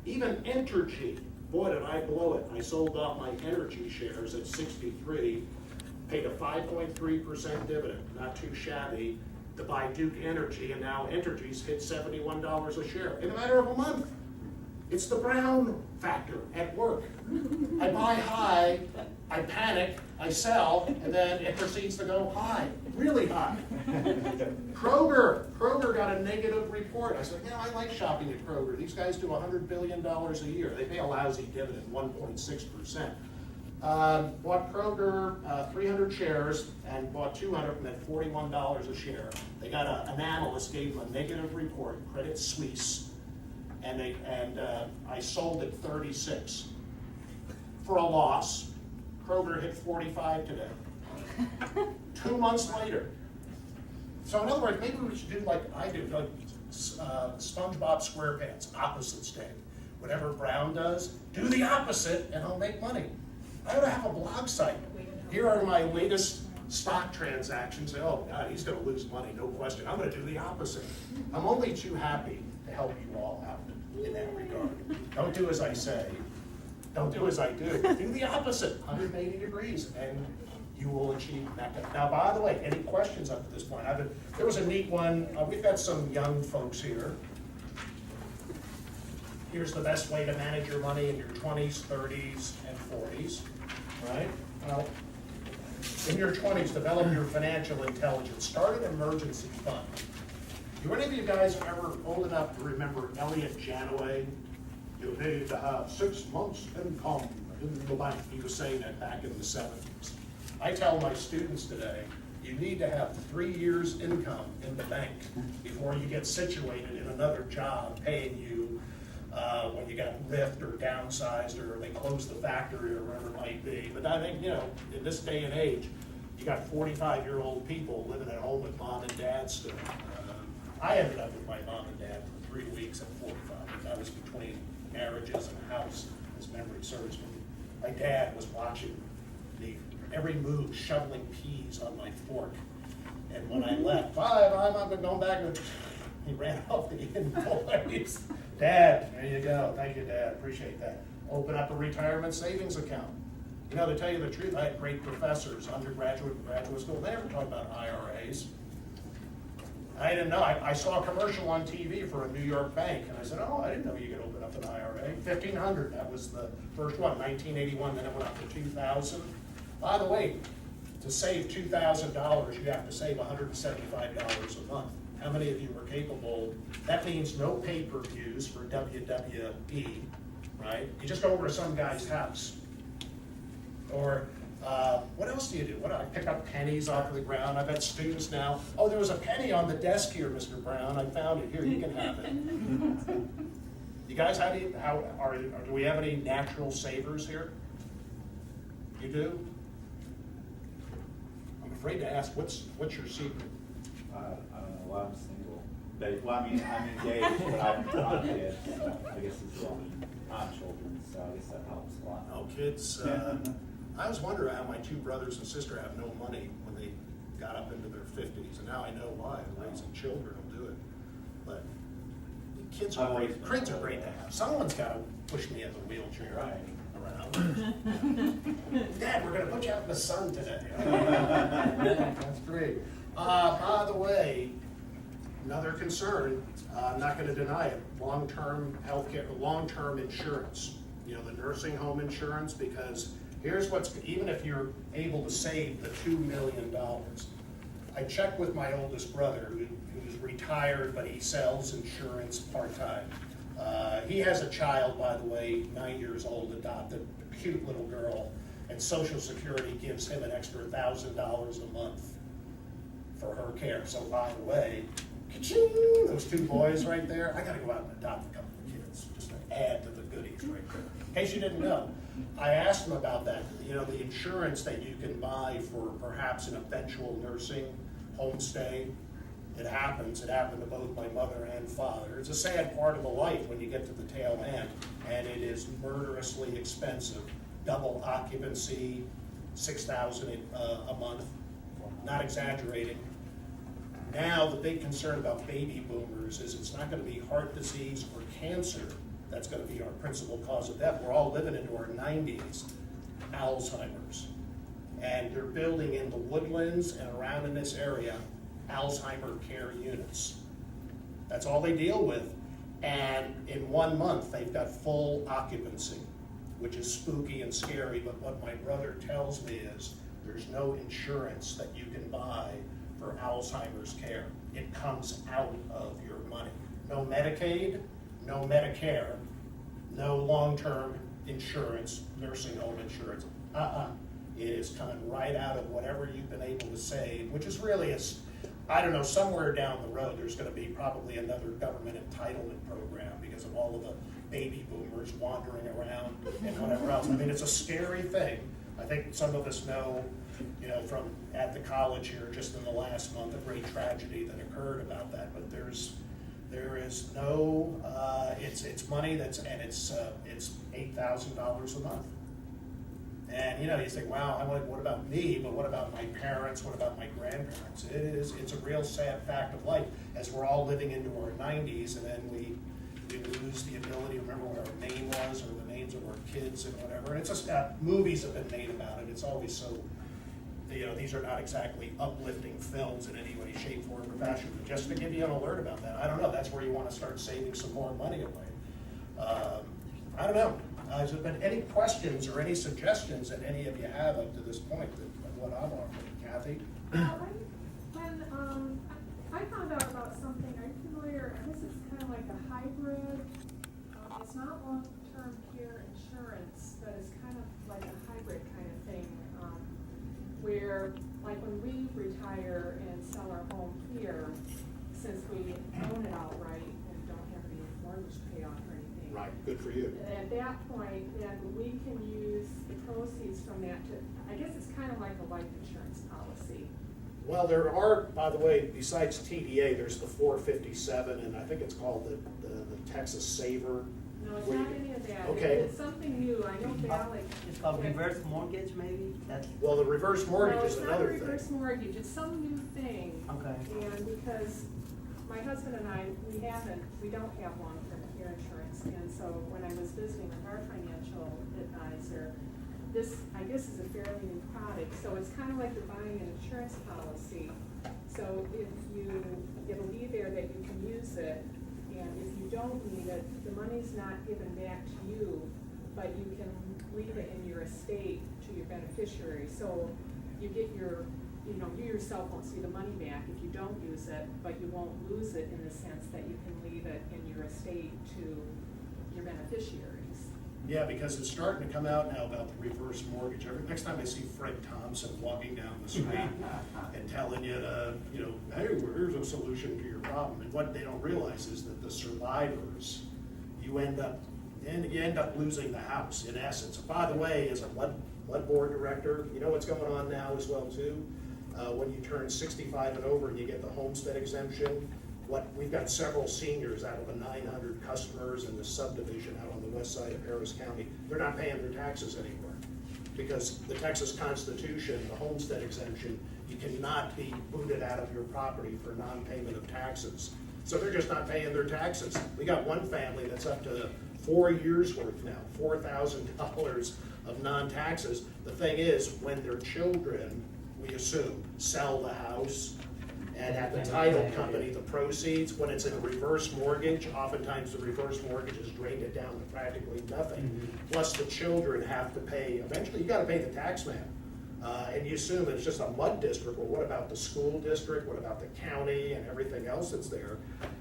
Even Entergy, boy did I blow it. I sold off my Energy shares at 63, paid a 5.3% dividend, not too shabby, to buy Duke Energy, and now Entergy's hit $71 a share in a matter of a month. It's the Brown factor at work. I buy high, I panic, I sell, and then it proceeds to go high, really high. Kroger got a negative report. I said, I like shopping at Kroger. These guys do $100 billion a year. They pay a lousy dividend, 1.6%. Bought Kroger 300 shares and bought 200 and at $41 a share. They got an analyst gave them a negative report, Credit Suisse, and I sold at 36 for a loss. Kroger hit 45 today. 2 months later. So in other words, maybe we should do like I do, like SpongeBob SquarePants, opposites day. Whatever Brown does, do the opposite and I'll make money. I ought to have a blog site. Here are my latest stock transactions. Oh God, he's going to lose money, no question. I'm going to do the opposite. I'm only too happy to help you all out in that regard. Don't do as I say. Don't do as I do. Do the opposite, 180 degrees, and you will achieve that. Now, by the way, any questions up to this point? There was a neat one. We've got some young folks here. Here's the best way to manage your money in your 20s, 30s, and 40s, right? Well, in your 20s, develop your financial intelligence. Start an emergency fund. Do any of you guys ever old enough to remember Elliot Janaway? You need to have 6 months income in the bank. He was saying that back in the 70s. I tell my students today, you need to have 3 years income in the bank before you get situated in another job paying you when you got lift or downsized or they close the factory or whatever it might be. But I think, in this day and age, you got 45-year-old people living at home with mom and dad still. I ended up with my mom and dad for 3 weeks at 45. I was between marriages and a house, as memory serves me. My dad was watching me every move, shoveling peas on my fork. And when I left, bye, I'm going back. He ran off the invoice. Dad, there you go. Thank you, Dad. Appreciate that. Open up a retirement savings account. You know, to tell you the truth, I had great professors, undergraduate and graduate school. They never talked about IRAs. I didn't know. I saw a commercial on TV for a New York bank, and I said, oh, I didn't know you could open up an IRA. $1,500, that was the first one, 1981, then it went up to $2,000. By the way, to save $2,000, you have to save $175 a month. How many of you are capable? That means no pay-per-views for WWE, right? You just go over to some guy's house. Or what else do you do? What do I pick up pennies off of the ground? I bet students now, oh, there was a penny on the desk here, Mr. Brown. I found it. Here, you can have it. You guys, do we have any natural savers here? You do? I'm afraid to ask, what's your secret?
I don't know, well, I'm single. Well, I mean, I'm engaged, but I'm not kids, so I guess it's not children, so I guess that helps a lot.
Oh, kids, I was wondering how my two brothers and sister have no money when they got up into their 50s, and now I know why. Raising children will do it. But kids are great. Kids are great to have. Someone's got to push me in the wheelchair around. Dad, we're going to put you out in the sun today. That's great. By the way, another concern, I'm not going to deny it, long-term healthcare, long-term insurance. You know, the nursing home insurance, because here's what's, even if you're able to save the $2 million, I checked with my oldest brother, who's retired, but he sells insurance part-time. He has a child, by the way, 9 years old, adopted, a cute little girl, and Social Security gives him an extra $1,000 a month for her care. So by the way, ka-ching, those two boys right there, I gotta go out and adopt a couple of kids, just to add to the goodies right there. In case you didn't know, I asked him about that, you know, the insurance that you can buy for perhaps an eventual nursing homestay. It happens, it happened to both my mother and father. It's a sad part of the life when you get to the tail end, and it is murderously expensive. Double occupancy, $6,000 a month, not exaggerating. Now, the big concern about baby boomers is it's not gonna be heart disease or cancer that's gonna be our principal cause of death. We're all living into our 90s, Alzheimer's. And they're building in the Woodlands and around in this area, Alzheimer care units. That's all they deal with. And in 1 month, they've got full occupancy, which is spooky and scary, but what my brother tells me is there's no insurance that you can buy for Alzheimer's care. It comes out of your money. No Medicaid, no Medicare, no long-term insurance, nursing home insurance. It is coming right out of whatever you've been able to save, which is really, I don't know, somewhere down the road, there's gonna be probably another government entitlement program because of all of the baby boomers wandering around and whatever else. I mean, it's a scary thing. I think some of us know, you know, from at the college here just in the last month, a great tragedy that occurred about that. But there is no, it's money that's, and it's $8,000 a month. And you know, you think, wow, I'm like, what about me? But what about my parents? What about my grandparents? It's a real sad fact of life as we're all living into our 90s, and then we lose the ability to remember what our name was or the names of our kids and whatever. And it's just movies have been made about it. It's always so, you know, these are not exactly uplifting films in any way, shape, form, or fashion. But just to give you an alert about that, I don't know. That's where you want to start saving some more money away. I don't know. Has there been any questions or any suggestions that any of you have up to this point of what I'm offering? Kathy?
When I found out about something, are you familiar? This is kind of like a hybrid. It's not long-term care insurance, but it's kind of like a hybrid kind of thing, where, like, when we retire and sell our home here, since we own it outright and don't have any mortgage to pay off or anything.
Right, good for you.
At that point, then we can use the proceeds from that to, I guess it's kind of like a life insurance policy.
Well, there are, by the way, besides TDA, there's the 457, and I think it's called the Texas Saver.
No, it's
Where
not
you-
any of that.
Okay.
It's something new. I know Valley.
It's called reverse mortgage, maybe? That's,
Well, the reverse mortgage
No,
is
it's not a
another
reverse
thing.
mortgage. It's some new thing.
okay.
And because my husband and I, we don't have long-term care insurance. And so when I was visiting with our financial advisor, this, I guess, is a fairly new product. So it's kind of like you're buying an insurance policy. So if you, it'll be there that you can use it. And if you don't need it, the money's not given back to you, but you can leave it in your estate to your beneficiary. So you get your, you know, you yourself won't see the money back if you don't use it, but you won't lose it in the sense that you can leave it in your estate to your beneficiaries.
Yeah, because it's starting to come out now about the reverse mortgage. Next time I see Fred Thompson walking down the street and telling you, hey, here's a solution to your problem. And what they don't realize is that the survivors, you end up losing the house, in essence. By the way, as a blood board director, you know what's going on now as well too? When you turn 65 and over and you get the homestead exemption, we've got several seniors out of the 900 customers in the subdivision out on the west side of Harris County. They're not paying their taxes anymore because the Texas Constitution, the homestead exemption, you cannot be booted out of your property for non-payment of taxes. So they're just not paying their taxes. We got one family that's up to 4 years worth now, $4,000 of non-taxes. The thing is, when their children, we assume, sell the house, and have the title company the proceeds, when it's in a reverse mortgage, oftentimes the reverse mortgage has drained it down to practically nothing. Plus the children have to pay, eventually you gotta pay the tax man. And you assume it's just a mud district, well, what about the school district, what about the county and everything else that's there?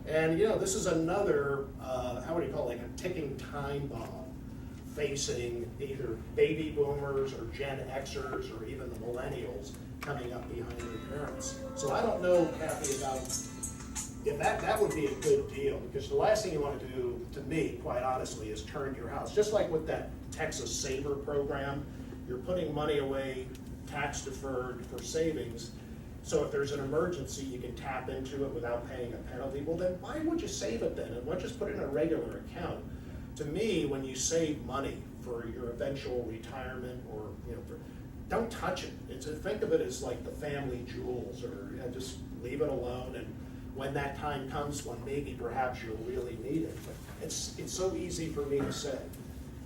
And this is another, how would you call it, like a ticking time bomb facing either baby boomers or Gen Xers or even the millennials coming up behind their parents. So I don't know, Kathy, about if that would be a good deal, because the last thing you want to do, to me, quite honestly, is turn your house. Just like with that Texas Saver program, you're putting money away, tax deferred for savings. So if there's an emergency, you can tap into it without paying a penalty. Well, then why would you save it then? And why just put it in a regular account? To me, when you save money for your eventual retirement or, don't touch it. Think of it as like the family jewels, or just leave it alone. And when that time comes, when maybe perhaps you'll really need it. But it's so easy for me to say.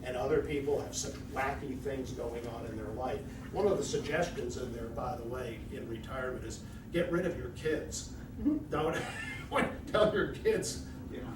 And other people have such wacky things going on in their life. One of the suggestions in there, by the way, in retirement is get rid of your kids. Don't tell your kids,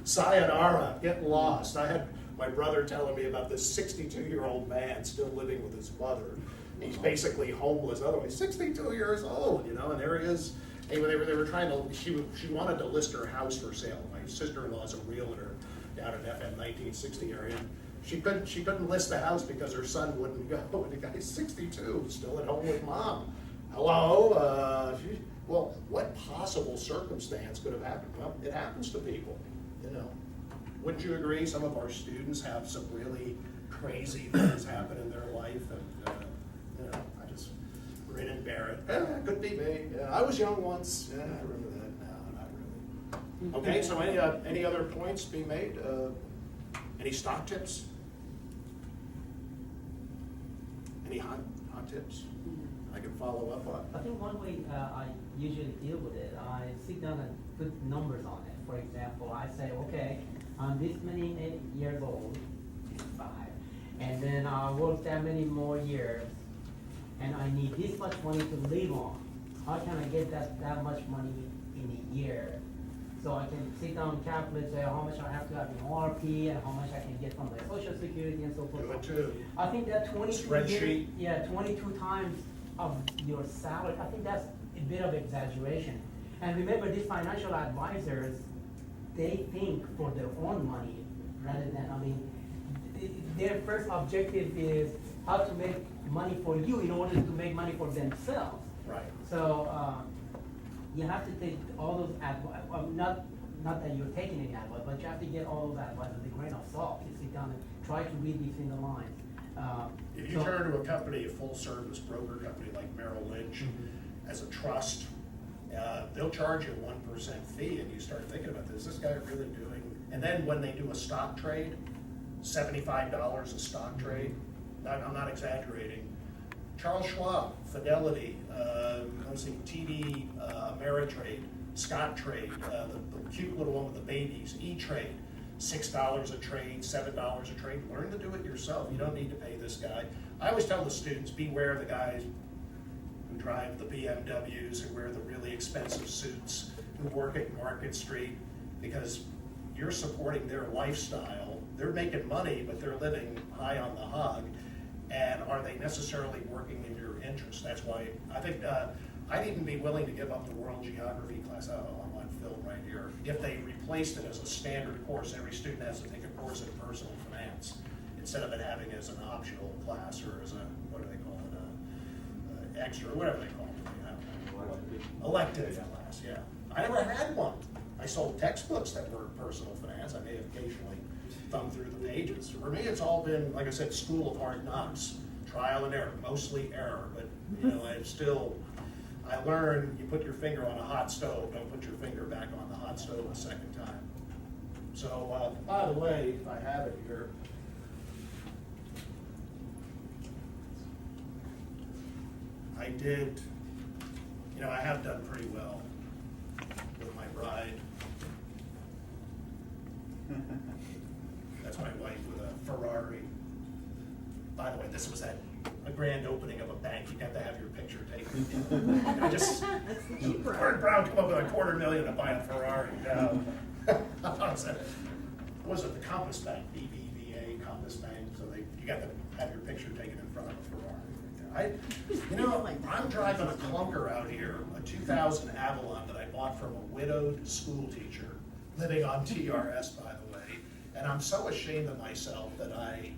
sayonara, get lost. I had my brother telling me about this 62-year-old man still living with his mother. He's basically homeless, otherwise 62 years old, and there he is. Anyway, they were trying to, she wanted to list her house for sale. My sister-in-law's a realtor down in FM 1960 area. She couldn't list the house because her son wouldn't go. And the guy's 62, still at home with mom. Hello, well, what possible circumstance could have happened? Well, it happens to people, Wouldn't you agree? Some of our students have some really crazy things happen in their life, and I just grin and bear it. Could be me. I was young once. I remember that. No, not really. Okay, so any other points being made? Any stock tips? Any hot tips I can follow up on?
I think one way I usually deal with it, I sit down and put numbers on it. For example, I say, okay, I'm this many years old, 5, and then I work that many more years, and I need this much money to live on. How can I get that much money in a year? So I can sit down and calculate, say how much I have to have in ORP and how much I can get from my Social Security and so forth.
Do it too.
I think that 22
Spreadsheet.
years, 22 times of your salary, I think that's a bit of exaggeration. And remember, these financial advisors, they think for their own money rather than, their first objective is how to make money for you in order to make money for themselves.
Right.
So you have to take all those advice, not that you're taking any advice, but you have to get all those advice with a grain of salt. You sit down and try to read between the lines.
If you turn to a company, a full-service broker company like Merrill Lynch, as a trust, they'll charge you a 1% fee, and you start thinking about this, is this guy really doing? And then when they do a stock trade, $75 a stock trade, I'm not exaggerating. Charles Schwab, Fidelity, let's see, TD Ameritrade, Scottrade, the cute little one with the babies, E-Trade, $6 a trade, $7 a trade. Learn to do it yourself. You don't need to pay this guy. I always tell the students, beware of the guys who drive the BMWs, who wear the really expensive suits, who work at Market Street, because you're supporting their lifestyle. They're making money, but they're living high on the hog. And are they necessarily working in your interest? That's why I think I'd even be willing to give up the world geography class. I'm on film right here. If they replaced it as a standard course, every student has to take a course in personal finance instead of it having as an optional class or as a, what do they call it, extra, whatever they call it. Elective class, yeah. I never had one. I sold textbooks that were personal finance. I may have occasionally thumb through the pages. For me, it's all been, like I said, school of hard knocks, trial and error, mostly error, but I learned you put your finger on a hot stove, don't put your finger back on the hot stove a second time. So, by the way, if I have it here, I did, I have done pretty well with my bride. That's my wife with a Ferrari. By the way, this was at a grand opening of a bank. You got to have your picture taken. I just, Gordon Brown come up with $250,000 to buy a Ferrari. What was it, the Compass Bank, BBVA, Compass Bank? So you got to have your picture taken in front of a Ferrari. I'm driving a clunker out here, a 2000 Avalon that I bought from a widowed school teacher living on TRS, by the way. And I'm so ashamed of myself that I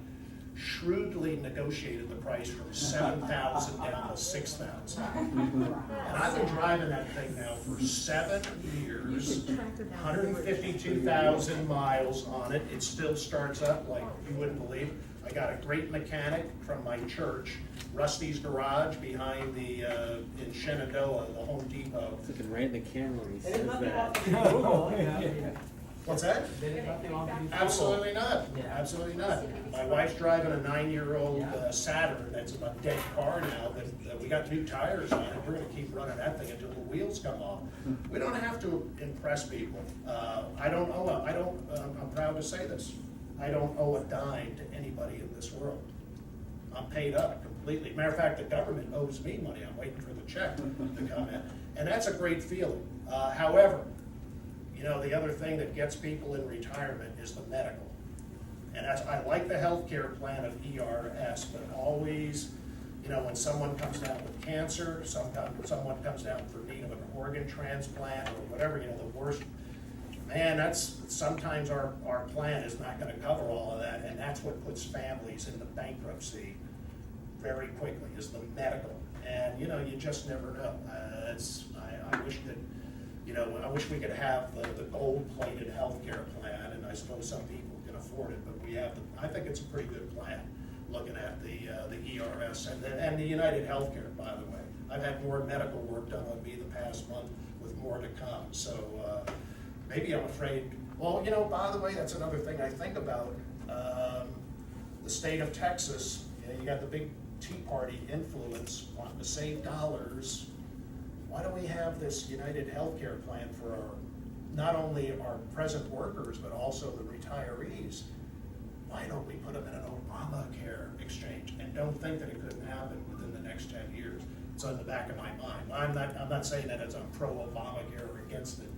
shrewdly negotiated the price from $7,000 down to $6,000. And I've been driving that thing now for 7 years, 152,000 miles on it. It still starts up like you wouldn't believe. I got a great mechanic from my church, Rusty's Garage behind the, in Shenandoah, the Home Depot.
It's looking right in the camera when he
There's
says
nothing wrong
that.
with Google, yeah.
What's that?
There's nothing wrong with Google.
Absolutely not,
Yeah.
absolutely not. My wife's driving a 9-year-old Saturn that's a dead car now, that we got new tires on it. We're gonna keep running that thing until the wheels come off. We don't have to impress people. I'm proud to say this, I don't owe a dime to anybody in this world. I'm paid up completely. Matter of fact, the government owes me money. I'm waiting for the check to come in. And that's a great feeling. However, the other thing that gets people in retirement is the medical. And I like the healthcare plan of ERS, but always, when someone comes down with cancer, someone comes down for need of an organ transplant or whatever, the worst, man, that's sometimes our plan is not gonna cover all of that, and that's what puts families into bankruptcy very quickly, is the medical. And, you just never know. I wish that, I wish we could have the gold-plated healthcare plan, and I suppose some people can afford it, but I think it's a pretty good plan, looking at the ERS and the United Healthcare, by the way. I've had more medical work done on me the past month with more to come, so maybe I'm afraid, by the way, that's another thing I think about. The state of Texas, you got the big Tea Party influence wanting to save dollars. Why don't we have this United Healthcare plan for not only our present workers, but also the retirees? Why don't we put them in an Obamacare exchange? And don't think that it couldn't happen within the next 10 years. It's on the back of my mind. I'm not saying that as I'm pro-Obamacare or against it.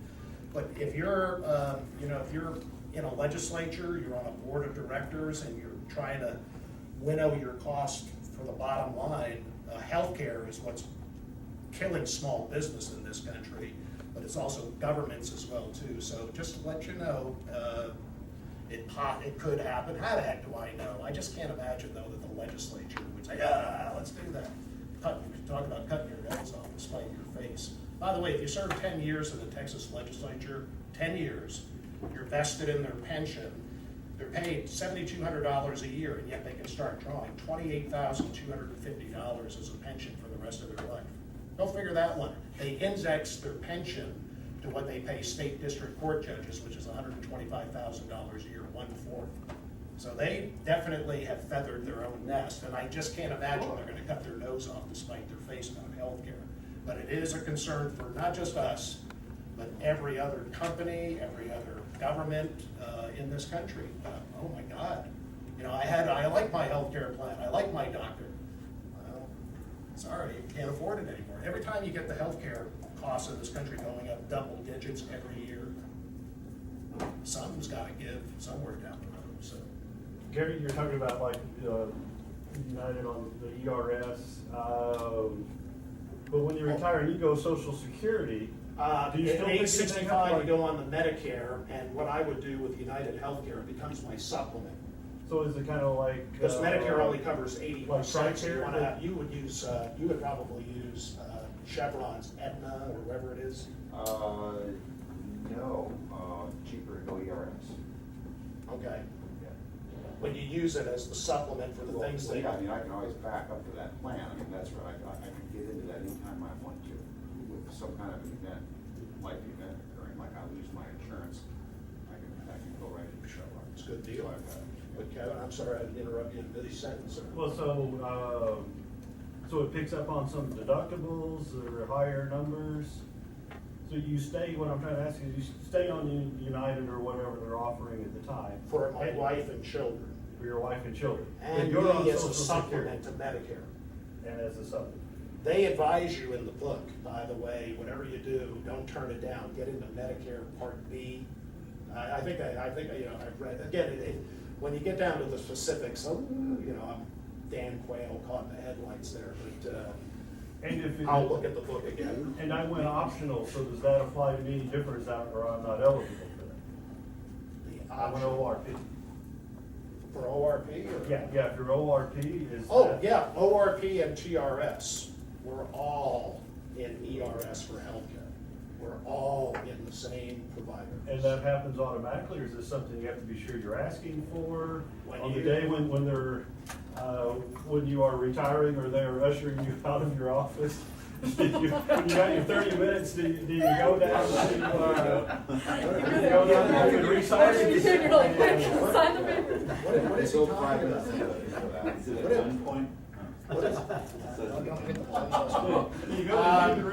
But if you're, if you're in a legislature, you're on a board of directors, and you're trying to winnow your cost for the bottom line, healthcare is what's killing small business in this country, but it's also governments as well too. So just to let you know, it could happen. How the heck do I know? I just can't imagine though that the legislature would say, let's do that. Talk about cutting your nose off to spite your face. By the way, if you serve 10 years in the Texas legislature, 10 years, you're vested in their pension. They're paid $7,200 a year, and yet they can start drawing $28,250 as a pension for the rest of their life. Go figure that one. They index their pension to what they pay state district court judges, which is $125,000 a year, 1/4. So they definitely have feathered their own nest, and I just can't imagine they're gonna cut their nose off to spite their face about healthcare. But it is a concern for not just us, but every other company, every other government in this country. Oh my God. You know, I like my healthcare plan, I like my doctor. Well, sorry, you can't afford it anymore. Every time you get the healthcare costs in this country going up double digits every year, something's gotta give somewhere down the road, so.
Gary, you're talking about like, United on the ERS, but when you retire and you go Social Security, do you
At
still
age
pick anything up,
65,
like-
you go on the Medicare, and what I would do with United Healthcare, it becomes my supplement.
So is it kind of like?
Because Medicare only covers 80%,
like
so you
TRICARE,
wanna have, you would probably use Chevron's Aetna, or whatever it is.
No, cheaper to go ERS.
Okay.
Yeah.
When you use it as the supplement for the
Well,
things
yeah,
that.
I mean, I can always back up to that plan, I mean, that's right, I can get into that anytime I want to, with some kind of event, like the event occurring, like I lose my insurance, I can go right into Chevron.
It's a good deal.
So I've got it.
But Kevin, I'm sorry, I didn't interrupt you in mid-sentence.
Well, so it picks up on some deductibles or higher numbers? So you stay, what I'm trying to ask is, you stay on United or whatever they're offering at the time?
For my wife and children.
For your wife and children?
And
But you're on
me as a
Social
supplement
Security.
to Medicare.
And as a supplement.
They advise you in the book, by the way, whatever you do, don't turn it down, get into Medicare Part B. I think, you know, I've read, again, when you get down to the specifics, you know, I'm Dan Quayle caught in the headlights there, but,
And if it-
I'll look at the book again.
And I went optional, so does that apply to me any different, is that, or I'm not eligible for that?
The
I went
option
ORP.
for ORP or?
Yeah, if you're ORP, is
Oh,
that-
yeah, ORP and TRS, we're all in ERS for healthcare. We're all in the same provider.
And that happens automatically, or is this something you have to be sure you're asking for?
When
On the
you-
day when they're, when you are retiring or they're ushering you out of your office? When you got your 30 minutes, do you go down to, do you go down to re-sign it?
You're like, sign the paper.
What is he
Go
talking
private
about?
for that.
Is it
What
at
if-
gunpoint?
What is?
You go and do the